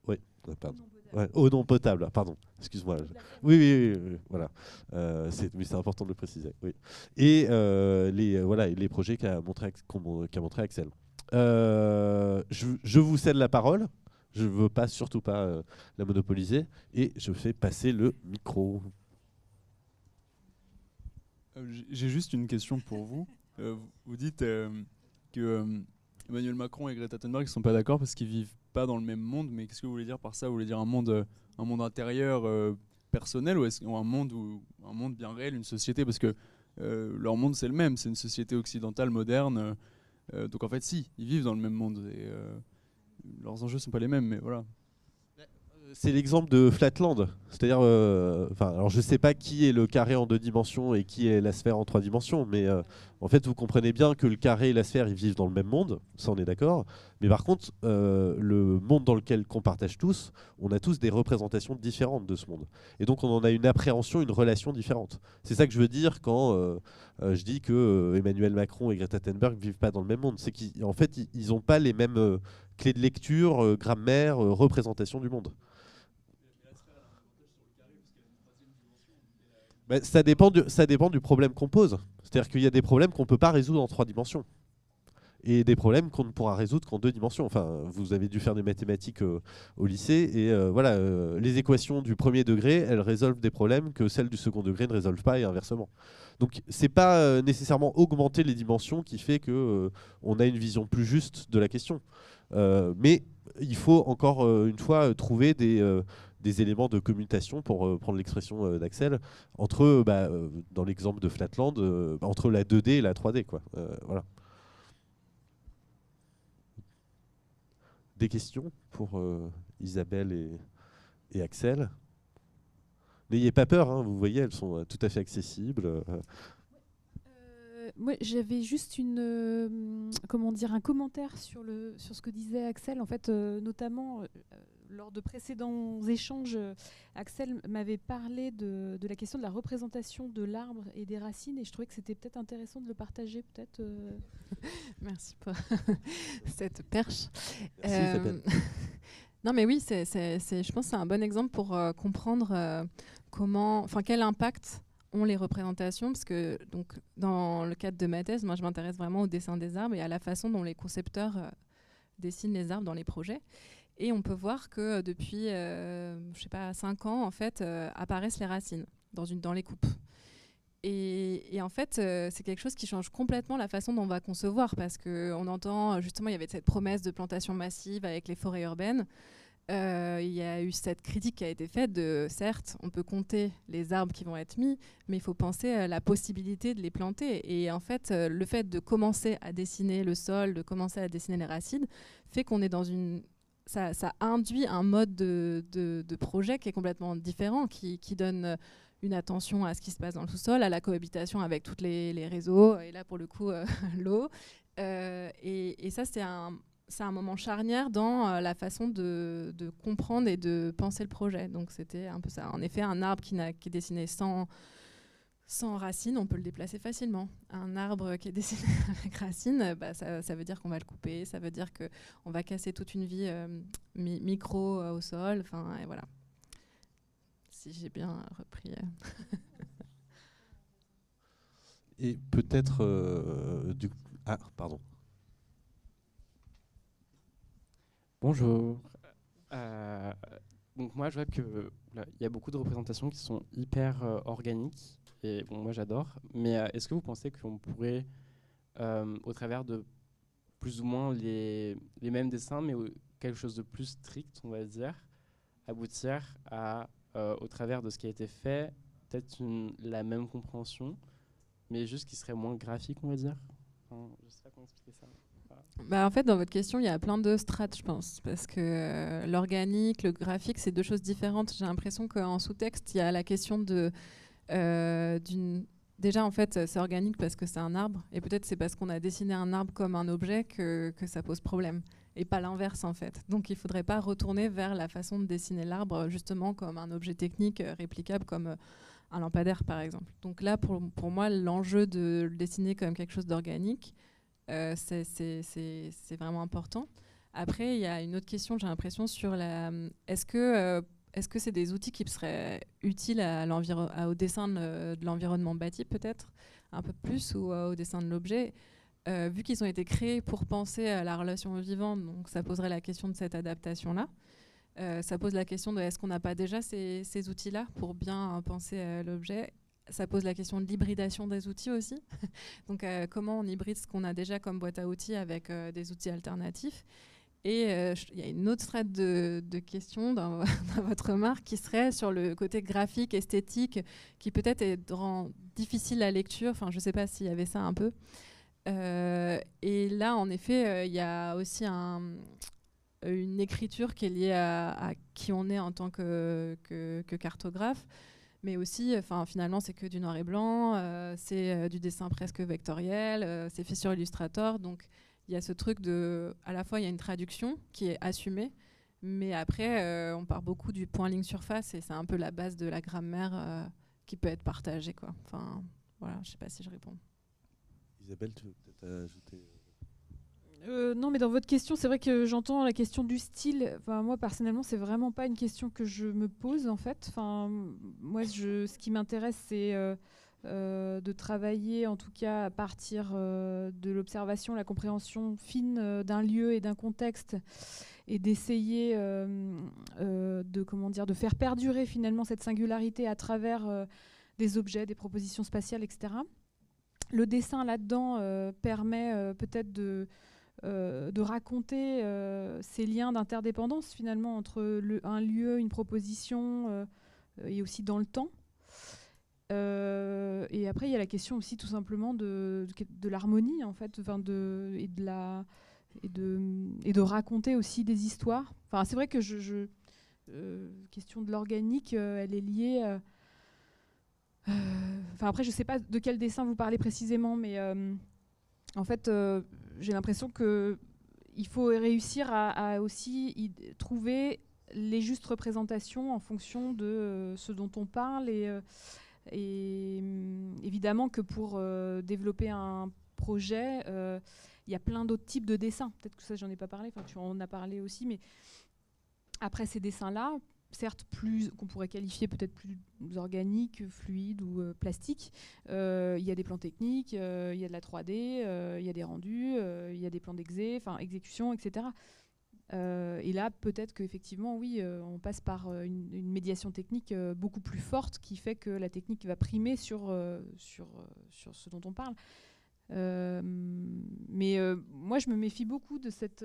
S1: Oui, pardon. Ouais, eau non potable, pardon, excuse-moi. Oui, voilà. C'est important de le préciser. Oui. Et les projets qu'a montré Axel. Je vous cède la parole. Je ne veux surtout pas la monopoliser. Et je fais passer le micro.
S4: J'ai juste une question pour vous. Vous dites que Emmanuel Macron et Greta Thunberg ne sont pas d'accord parce qu'ils vivent pas dans le même monde. Mais qu'est-ce que vous voulez dire par ça? Vous voulez dire un monde intérieur personnel, ou est-ce un monde bien réel, une société? Parce que leur monde c'est le même, c'est une société occidentale moderne. Donc en fait si, ils vivent dans le même monde et leurs enjeux sont pas les mêmes, mais voilà.
S1: C'est l'exemple de Flatland, c'est-à-dire, alors je sais pas qui est le carré en 2 dimensions et qui est la sphère en 3 dimensions, mais en fait vous comprenez bien que le carré et la sphère ils vivent dans le même monde, ça on est d'accord, mais par contre le monde dans lequel qu'on partage tous, on a tous des représentations différentes de ce monde, et donc on en a une appréhension, une relation différente. C'est ça que je veux dire quand je dis que Emmanuel Macron et Greta Thunberg vivent pas dans le même monde, c'est qu'en fait ils n'ont pas les mêmes clés de lecture, grammaire, représentation du monde. Ça dépend du problème qu'on pose. C'est-à-dire qu'il y a des problèmes qu'on ne peut pas résoudre en 3 dimensions. Et des problèmes qu'on ne pourra résoudre qu'en 2 dimensions. Enfin, vous avez dû faire des mathématiques au lycée. Et voilà, les équations du premier degré, elles résolvent des problèmes que celles du second degré ne résolvent pas, et inversement. Donc, ce n'est pas nécessairement augmenter les dimensions qui fait qu'on a une vision plus juste de la question. Mais il faut encore une fois trouver des éléments de commutation, pour prendre l'expression d'Axel, entre, dans l'exemple de Flatland, entre la 2D et la 3D, quoi. Voilà. Des questions pour Isabelle et Axel? N'ayez pas peur, hein, vous voyez, elles sont tout à fait accessibles.
S2: Moi, j'avais juste un commentaire sur ce que disait Axel. En fait, notamment, lors de précédents échanges, Axel m'avait parlé de la question de la représentation de l'arbre et des racines, et je trouvais que c'était peut-être intéressant de le partager, peut-être.
S3: Merci pour cette perche.
S1: Merci,
S3: non, mais oui, je pense que c'est un bon exemple pour comprendre quel impact ont les représentations, parce que donc, dans le cadre de ma thèse, moi je m'intéresse vraiment au dessin des arbres et à la façon dont les concepteurs dessinent les arbres dans les projets. Et on peut voir que depuis 5 ans, en fait, apparaissent les racines dans les coupes. Et en fait, c'est quelque chose qui change complètement la façon dont on va concevoir, parce qu'on entend, justement, il y avait cette promesse de plantation massive avec les forêts urbaines. il y a eu cette critique qui a été faite de, certes, on peut compter les arbres qui vont être mis, mais il faut penser à la possibilité de les planter. Et en fait, le fait de commencer à dessiner le sol, de commencer à dessiner les racines, fait qu'on est dans une... Ça induit un mode de projet qui est complètement différent, qui donne une attention à ce qui se passe dans le sous-sol, à la cohabitation avec tous les réseaux, et là, pour le coup, l'eau. Et ça, c'est un moment charnière dans la façon de comprendre et de penser le projet. Donc c'était un peu ça. En effet, un arbre qui est dessiné sans racines, on peut le déplacer facilement. Un arbre qui est dessiné avec racines, ça veut dire qu'on va le couper, ça veut dire qu'on va casser toute une vie micro au sol. Enfin, et voilà. Si j'ai bien repris.
S1: Et peut-être Ah, pardon.
S5: Bonjour. Donc moi, je vois qu'il y a beaucoup de représentations qui sont hyper organiques. Et bon, moi, j'adore. Mais est-ce que vous pensez qu'on pourrait, au travers de plus ou moins les mêmes dessins, mais quelque chose de plus strict, on va dire, aboutir à, au travers de ce qui a été fait, peut-être la même compréhension, mais juste qui serait moins graphique, on va dire. Enfin, je ne sais pas comment expliquer ça.
S3: En fait, dans votre question, il y a plein de strates, je pense, parce que l'organique, le graphique, c'est deux choses différentes. J'ai l'impression qu'en sous-texte, il y a la question d'une... Déjà, en fait, c'est organique parce que c'est un arbre, et peut-être c'est parce qu'on a dessiné un arbre comme un objet que ça pose problème, et pas l'inverse, en fait. Donc, il ne faudrait pas retourner vers la façon de dessiner l'arbre, justement, comme un objet technique réplicable, comme un lampadaire, par exemple. Donc là, pour moi, l'enjeu de le dessiner comme quelque chose d'organique, c'est vraiment important. Après, il y a une autre question, j'ai l'impression, sur est-ce que c'est des outils qui seraient utiles au dessin de l'environnement bâti, peut-être, un peu plus, ou au dessin de l'objet, vu qu'ils ont été créés pour penser à la relation au vivant, donc ça poserait la question de cette adaptation-là. Ça pose la question de est-ce qu'on n'a pas déjà ces outils-là pour bien penser à l'objet. Ça pose la question de l'hybridation des outils aussi. Donc, comment on hybride ce qu'on a déjà comme boîte à outils avec des outils alternatifs. Et il y a une autre strate de questions dans votre remarque qui serait sur le côté graphique, esthétique, qui peut-être rend difficile la lecture. Enfin, je ne sais pas s'il y avait ça un peu. Et là, en effet, il y a aussi une écriture qui est liée à qui on est en tant que cartographe. Mais aussi, finalement, c'est que du noir et blanc, c'est du dessin presque vectoriel, c'est fait sur Illustrator. Donc, il y a ce truc à la fois, il y a une traduction qui est assumée, mais après, on part beaucoup du point ligne surface et c'est un peu la base de la grammaire qui peut être partagée, quoi. Enfin, voilà, je ne sais pas si je réponds.
S1: Isabelle, tu veux peut-être ajouter
S2: Non, mais dans votre question, c'est vrai que j'entends la question du style. Enfin, moi, personnellement, c'est vraiment pas une question que je me pose, en fait. Enfin, moi, ce qui m'intéresse, c'est de travailler, en tout cas, à partir de l'observation, la compréhension fine d'un lieu et d'un contexte, et d'essayer de faire perdurer, finalement, cette singularité à travers des objets, des propositions spatiales, etc. Le dessin, là-dedans, permet peut-être de raconter ces liens d'interdépendance finalement entre un lieu, une proposition et aussi dans le temps. Et après, il y a la question aussi tout simplement de l'harmonie en fait, et de raconter aussi des histoires. Enfin, c'est vrai que question de l'organique, elle est liée. Après, je ne sais pas de quel dessin vous parlez précisément, mais en fait, j'ai l'impression qu'il faut réussir à aussi trouver les justes représentations en fonction de ce dont on parle. Et évidemment que pour développer un projet, il y a plein d'autres types de dessins. Peut-être que ça, j'en ai pas parlé, tu en as parlé aussi, mais après ces dessins-là, certes qu'on pourrait qualifier peut-être plus organique, fluide ou plastique. Il y a des plans techniques, il y a de la 3D, il y a des rendus, il y a des plans exécution, etc. Et là, peut-être qu'effectivement, oui, on passe par une médiation technique beaucoup plus forte qui fait que la technique va primer sur ce dont on parle. Mais moi, je me méfie beaucoup de cette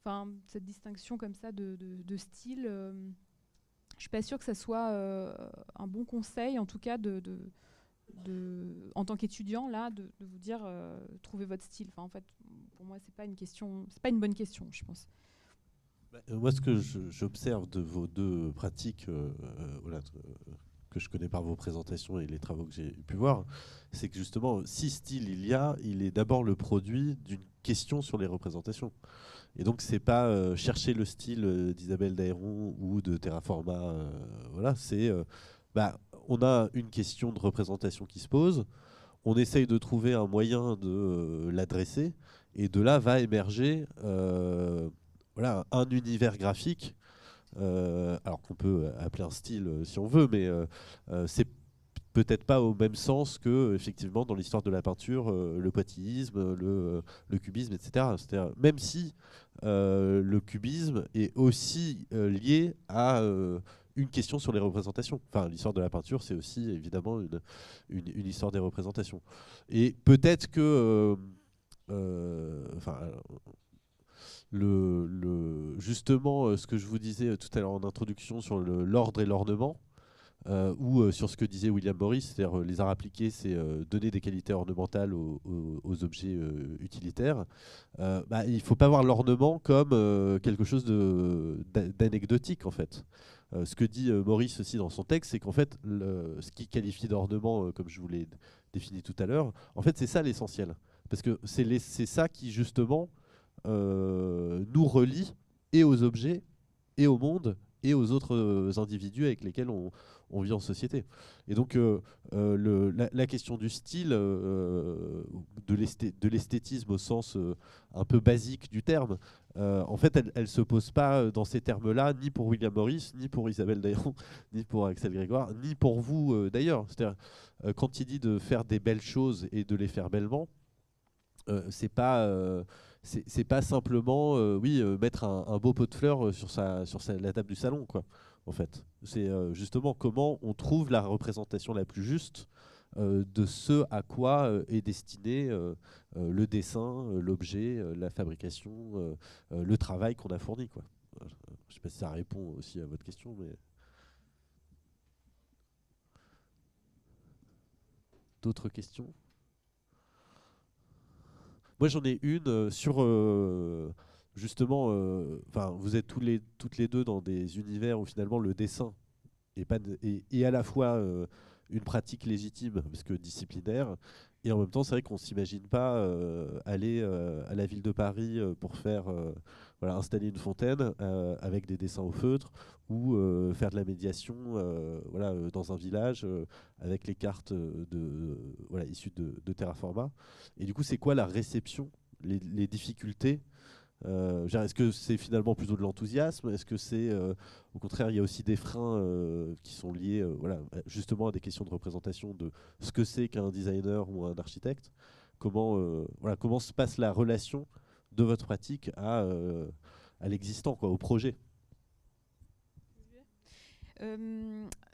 S2: Enfin, cette distinction comme ça de style, je suis pas sûre que ça soit un bon conseil, en tout cas en tant qu'étudiant là, de vous dire trouvez votre style. Enfin, en fait, pour moi, c'est pas une bonne question, je pense.
S1: Moi, ce que j'observe de vos deux pratiques, voilà, que je connais par vos présentations et les travaux que j'ai pu voir, c'est que justement, si style il est d'abord le produit d'une question sur les représentations. Et donc, c'est pas chercher le style d'Isabelle Daéron ou de Terraforma. Voilà, c'est on a une question de représentation qui se pose, on essaye de trouver un moyen de l'adresser, et de là va émerger voilà, un univers graphique, alors qu'on peut appeler un style si on veut, mais c'est peut-être pas au même sens que effectivement dans l'histoire de la peinture, le pointillisme, le cubisme, etc. C'est-à-dire, même si le cubisme est aussi lié à une question sur les représentations. Enfin, l'histoire de la peinture, c'est aussi évidemment une histoire des représentations. Et peut-être que justement, ce que je vous disais tout à l'heure en introduction sur l'ordre et l'ornement, ou sur ce que disait William Morris, c'est-à-dire les arts appliqués, c'est donner des qualités ornementales aux objets utilitaires. Il ne faut pas voir l'ornement comme quelque chose d'anecdotique, en fait. Ce que dit Morris aussi dans son texte, c'est qu'en fait, ce qui qualifie d'ornement, comme je vous l'ai défini tout à l'heure, en fait, c'est ça l'essentiel. Parce que c'est ça qui, justement, nous relie et aux objets, et au monde, et aux autres individus avec lesquels on vit en société. Et donc la question du style, de l'esthétisme au sens un peu basique du terme, en fait elle se pose pas dans ces termes-là, ni pour William Morris, ni pour Isabelle Daéron, ni pour Axel Grégoire, ni pour vous d'ailleurs. C'est-à-dire quand il dit de faire des belles choses et de les faire bellement, c'est pas simplement mettre un beau pot de fleurs sur la table du salon, quoi, en fait. C'est justement comment on trouve la représentation la plus juste de ce à quoi est destiné le dessin, l'objet, la fabrication, le travail qu'on a fourni, quoi. Je ne sais pas si ça répond aussi à votre question, mais... D'autres questions ? Moi, j'en ai une sur justement. Vous êtes toutes les deux dans des univers où finalement le dessin est à la fois une pratique légitime parce que disciplinaire, et en même temps, c'est vrai qu'on ne s'imagine pas aller à la ville de Paris pour faire installer une fontaine avec des dessins au feutre, ou faire de la médiation dans un village avec les cartes issues de Terraforma. Et du coup, c'est quoi la réception, les difficultés? Est-ce que c'est finalement plutôt de l'enthousiasme? Est-ce que c'est au contraire, il y a aussi des freins qui sont liés justement à des questions de représentation de ce que c'est qu'un designer ou un architecte? Comment se passe la relation de votre pratique à l'existant, quoi, au projet?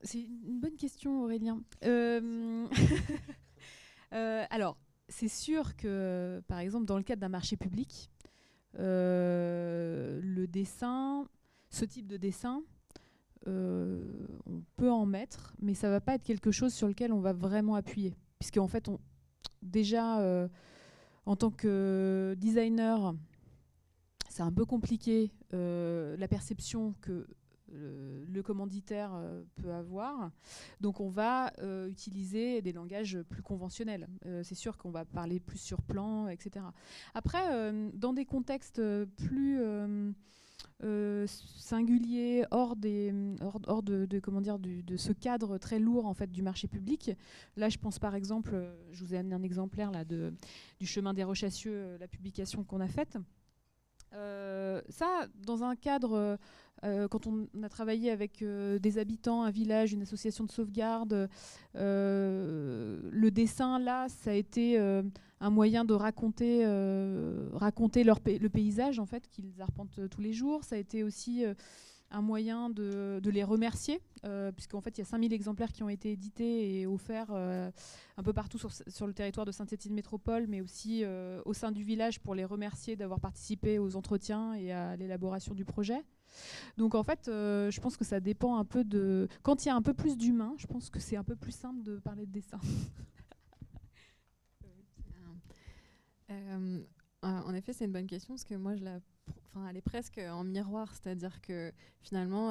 S2: C'est une bonne question, Aurélien. Alors, c'est sûr que, par exemple, dans le cadre d'un marché public, le dessin, ce type de dessin, on peut en mettre, mais ça ne va pas être quelque chose sur lequel on va vraiment appuyer. Puisqu'en fait, déjà, en tant que designer, c'est un peu compliqué la perception que le commanditaire peut avoir. Donc on va utiliser des langages plus conventionnels. C'est sûr qu'on va parler plus sur plan, etc. Après, dans des contextes plus singuliers, hors de ce cadre très lourd en fait, du marché public. Là, je pense par exemple, je vous ai amené un exemplaire là, du Chemin des Rochassieux, la publication qu'on a faite. Ça, dans un cadre, quand on a travaillé avec des habitants, un village, une association de sauvegarde, le dessin, là, ça a été un moyen de raconter le paysage, en fait, qu'ils arpentent tous les jours. Ça a été aussi un moyen de les remercier, puisqu'en fait il y a 5000 exemplaires qui ont été édités et offerts un peu partout sur le territoire de Sainte-Cécile Métropole, mais aussi au sein du village pour les remercier d'avoir participé aux entretiens et à l'élaboration du projet. Donc en fait, je pense que ça dépend un peu de... Quand il y a un peu plus d'humain, je pense que c'est un peu plus simple de parler de dessin.
S3: En effet, c'est une bonne question, parce que moi, elle est presque en miroir, c'est-à-dire que finalement,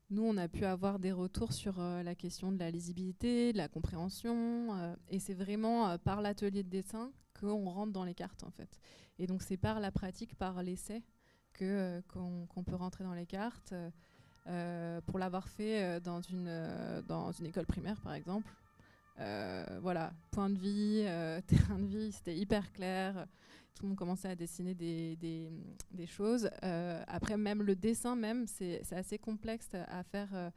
S3: nous, on a pu avoir des retours sur la question de la lisibilité, de la compréhension, et c'est vraiment par l'atelier de dessin qu'on rentre dans les cartes, en fait. Et donc, c'est par la pratique, par l'essai, qu'on peut rentrer dans les cartes. Pour l'avoir fait dans une école primaire, par exemple, voilà, point de vie, terrain de vie, c'était hyper clair. Tout le monde commençait à dessiner des choses. Après, même le dessin, c'est assez complexe à faire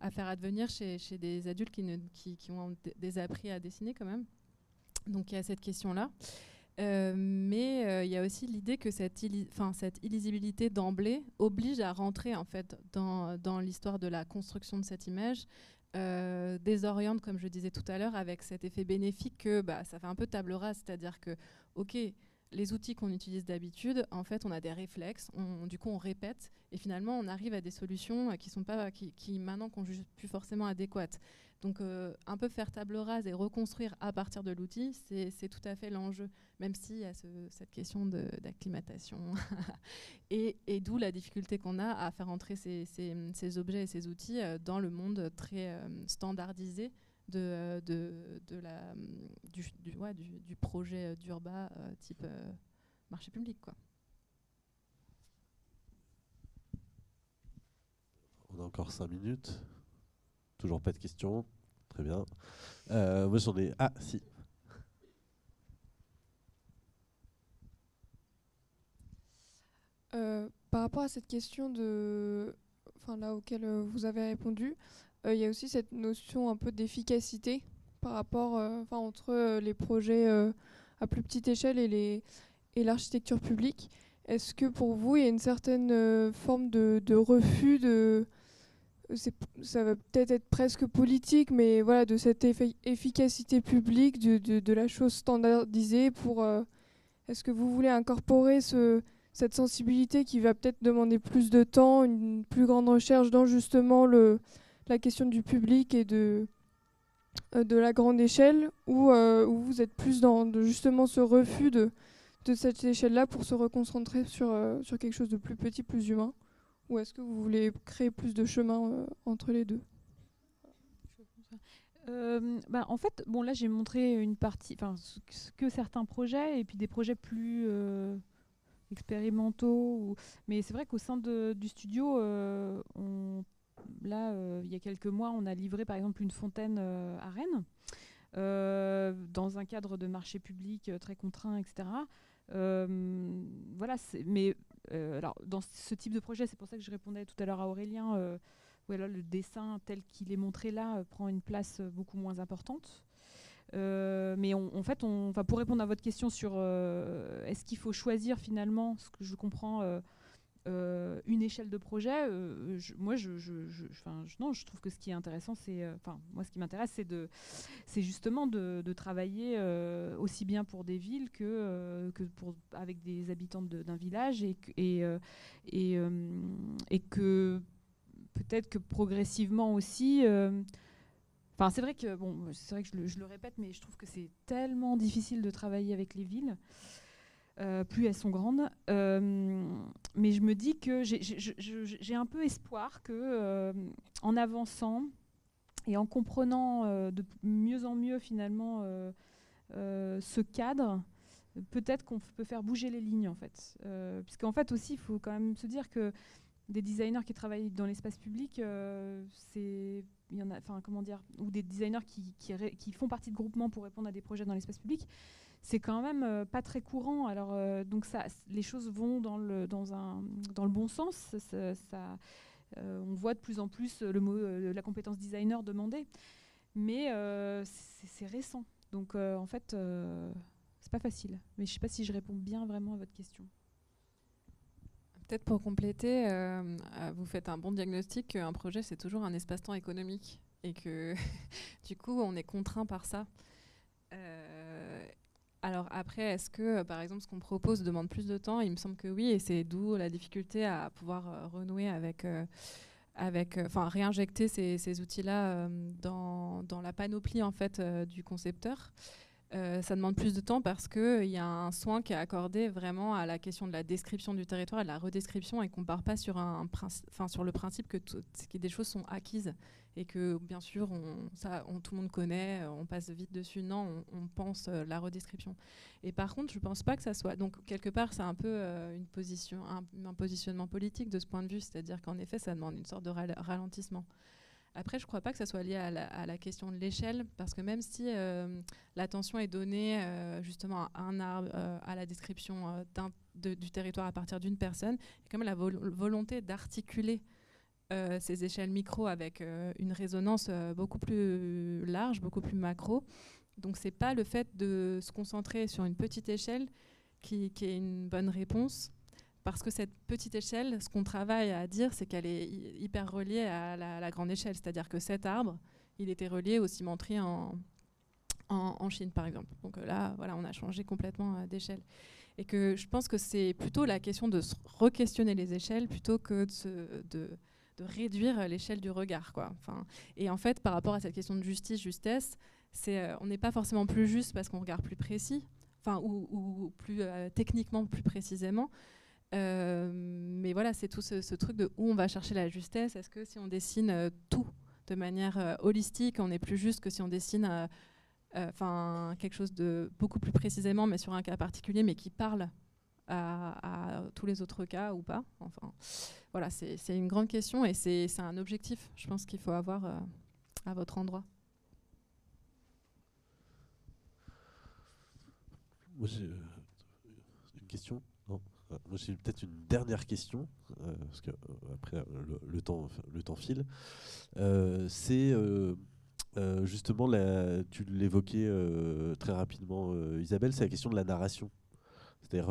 S3: advenir chez des adultes qui ont appris à dessiner quand même. Donc il y a cette question-là. Mais il y a aussi l'idée que cette illisibilité d'emblée oblige à rentrer en fait dans l'histoire de la construction de cette image, désoriente, comme je disais tout à l'heure, avec cet effet bénéfique que ça fait un peu table rase, c'est-à-dire que, ok, les outils qu'on utilise d'habitude, en fait, on a des réflexes, du coup, on répète, et finalement, on arrive à des solutions qui maintenant, qu'on juge plus forcément adéquates. Donc, un peu faire table rase et reconstruire à partir de l'outil, c'est tout à fait l'enjeu, même s'il y a cette question d'acclimatation. et d'où la difficulté qu'on a à faire entrer ces objets et ces outils dans le monde très standardisé du projet d'urba type marché public, quoi.
S1: On a encore 5 minutes. Toujours pas de questions. Très bien. Moi, j'en ai... Ah, si.
S6: Par rapport à cette question auquel vous avez répondu, il y a aussi cette notion un peu d'efficacité par rapport entre les projets à plus petite échelle et l'architecture publique. Est-ce que pour vous, il y a une certaine forme de refus ça va peut-être être presque politique, mais voilà, de cette efficacité publique, de la chose standardisée est-ce que vous voulez incorporer cette sensibilité qui va peut-être demander plus de temps, une plus grande recherche dans justement la question du public et de la grande échelle, ou vous êtes plus dans justement ce refus de cette échelle-là pour se reconcentrer sur quelque chose de plus petit, plus humain, ou est-ce que vous voulez créer plus de chemin entre les deux ?
S2: En fait, là j'ai montré une partie, que certains projets, et puis des projets plus expérimentaux. Mais c'est vrai qu'au sein du studio, il y a quelques mois, on a livré par exemple une fontaine à Rennes, dans un cadre de marché public très contraint, etc. Alors, dans ce type de projet, c'est pour ça que je répondais tout à l'heure à Aurélien, le dessin tel qu'il est montré là prend une place beaucoup moins importante. Mais pour répondre à votre question sur est-ce qu'il faut choisir finalement, ce que je comprends, une échelle de projet, je trouve que ce qui est intéressant, moi ce qui m'intéresse, c'est justement de travailler aussi bien pour des villes que avec des habitants d'un village, et que peut-être que progressivement aussi. C'est vrai que je le répète, mais je trouve que c'est tellement difficile de travailler avec les villes. Plus elles sont grandes. Mais je me dis que j'ai un peu espoir que, en avançant et en comprenant de mieux en mieux finalement ce cadre, peut-être qu'on peut faire bouger les lignes, en fait. Puisqu'en fait aussi, il faut quand même se dire que des designers qui travaillent dans l'espace public, il y en a, ou des designers qui font partie de groupements pour répondre à des projets dans l'espace public, c'est quand même pas très courant. Alors donc les choses vont dans le bon sens. On voit de plus en plus le mot la compétence designer demandée, mais c'est récent. Donc en fait, c'est pas facile. Mais je sais pas si je réponds bien vraiment à votre question.
S3: Peut-être pour compléter, vous faites un bon diagnostic qu'un projet, c'est toujours un espace-temps économique et que du coup, on est contraint par ça. Alors après, est-ce que, par exemple, ce qu'on propose demande plus de temps? Il me semble que oui, et c'est d'où la difficulté à pouvoir renouer avec, réinjecter ces outils-là dans la panoplie en fait du concepteur. Ça demande plus de temps parce qu'il y a un soin qui est accordé vraiment à la question de la description du territoire et de la redescription et qu'on ne part pas sur, sur le principe que des choses sont acquises et que bien sûr tout le monde connaît, on passe vite dessus. Non, on pense la redescription. Et par contre, je ne pense pas que ça soit... Donc quelque part, c'est un peu un positionnement politique de ce point de vue, c'est-à-dire qu'en effet, ça demande une sorte de ralentissement. Après, je ne crois pas que ça soit lié à la question de l'échelle, parce que même si l'attention est donnée justement à un arbre, à la description du territoire à partir d'une personne, il y a quand même la volonté d'articuler ces échelles micro avec une résonance beaucoup plus large, beaucoup plus macro. Donc, ce n'est pas le fait de se concentrer sur une petite échelle qui est une bonne réponse. Parce que cette petite échelle, ce qu'on travaille à dire, c'est qu'elle est hyper reliée à la grande échelle. C'est-à-dire que cet arbre, il était relié aux cimenteries en Chine, par exemple. Donc là, voilà, on a changé complètement d'échelle. Et que je pense que c'est plutôt la question de se re-questionner les échelles plutôt que de réduire l'échelle du regard, quoi. Enfin, et en fait, par rapport à cette question de justice, justesse, on n'est pas forcément plus juste parce qu'on regarde plus précis, ou plus techniquement plus précisément. Mais voilà, c'est tout ce truc de où on va chercher la justesse. Est-ce que si on dessine tout de manière holistique, on est plus juste que si on dessine quelque chose de beaucoup plus précisément, mais sur un cas particulier, mais qui parle à tous les autres cas ou pas. Enfin, voilà, c'est une grande question et c'est un objectif, je pense, qu'il faut avoir à votre endroit.
S1: Moi, j'ai une question. Non. Moi, j'ai peut-être une dernière question, parce que après le temps file. C'est justement, tu l'évoquais très rapidement, Isabelle, c'est la question de la narration. C'est-à-dire,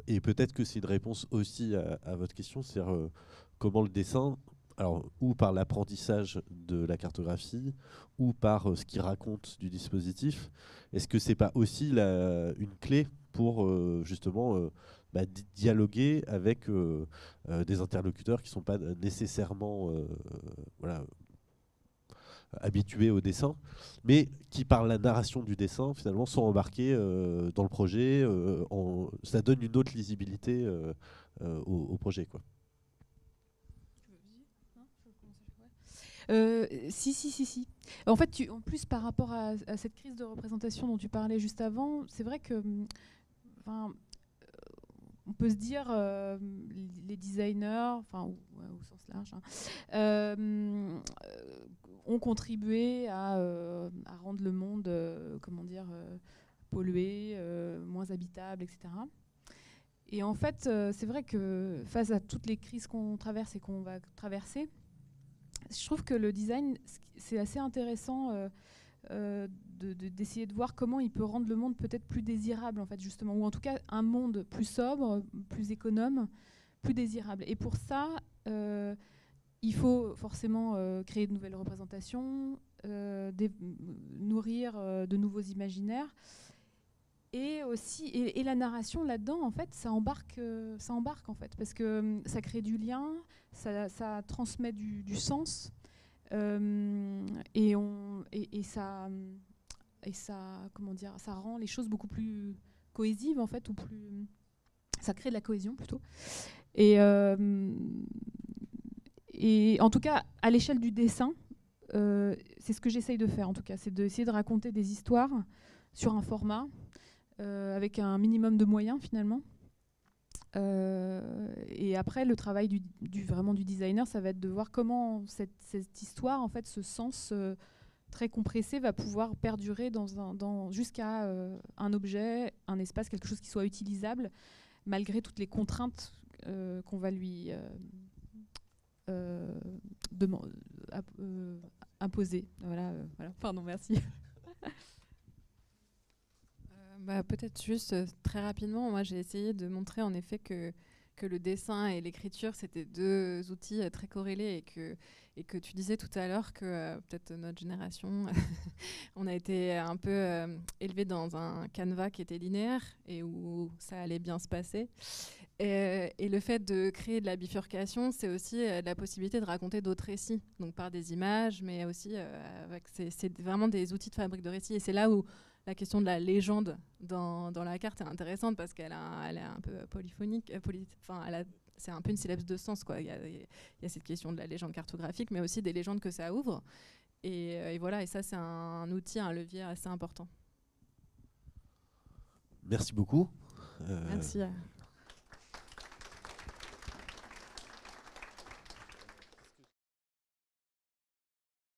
S1: et peut-être que c'est une réponse aussi à votre question, c'est-à-dire comment le dessin, alors ou par l'apprentissage de la cartographie, ou par ce qu'il raconte du dispositif, est-ce que c'est pas aussi une clé pour justement dialoguer avec des interlocuteurs qui ne sont pas nécessairement habitués au dessin, mais qui par la narration du dessin finalement sont embarqués dans le projet, ça donne une autre lisibilité au projet, quoi.
S2: Si. En fait, en plus, par rapport à cette crise de représentation dont tu parlais juste avant, c'est vrai que on peut se dire les designers, au sens large, ont contribué à rendre le monde, pollué, moins habitable, etc. Et en fait, c'est vrai que face à toutes les crises qu'on traverse et qu'on va traverser, je trouve que le design, c'est assez intéressant d'essayer de voir comment il peut rendre le monde peut-être plus désirable, en fait, justement, ou en tout cas un monde plus sobre, plus économe, plus désirable. Et pour ça, il faut forcément créer de nouvelles représentations, nourrir de nouveaux imaginaires. Et aussi, et la narration là-dedans, en fait, ça embarque en fait, parce que ça crée du lien, ça transmet du sens, et ça comment dire, ça rend les choses beaucoup plus cohésives en fait, ça crée de la cohésion plutôt. Et en tout cas, à l'échelle du dessin, c'est ce que j'essaye de faire en tout cas, c'est d'essayer de raconter des histoires sur un format. Avec un minimum de moyens finalement. Et après, le travail du designer, ça va être de voir comment cette histoire, en fait, ce sens très compressé va pouvoir perdurer jusqu'à un objet, un espace, quelque chose qui soit utilisable, malgré toutes les contraintes qu'on va lui imposer. Voilà. Pardon, merci.
S3: Peut-être juste très rapidement, moi j'ai essayé de montrer en effet que que le dessin et l'écriture, c'était deux outils très corrélés et que tu disais tout à l'heure que peut-être notre génération, on a été un peu élevé dans un canevas qui était linéaire et où ça allait bien se passer. Et le fait de créer de la bifurcation, c'est aussi la possibilité de raconter d'autres récits, donc par des images, mais aussi c'est vraiment des outils de fabrique de récits. Et c'est là où la question de la légende dans la carte est intéressante parce qu'elle est un peu polyphonique, c'est un peu une syllabe de sens, quoi. Il y a cette question de la légende cartographique, mais aussi des légendes que ça ouvre. Et voilà, et ça c'est un outil, un levier assez important.
S1: Merci beaucoup.
S3: Merci.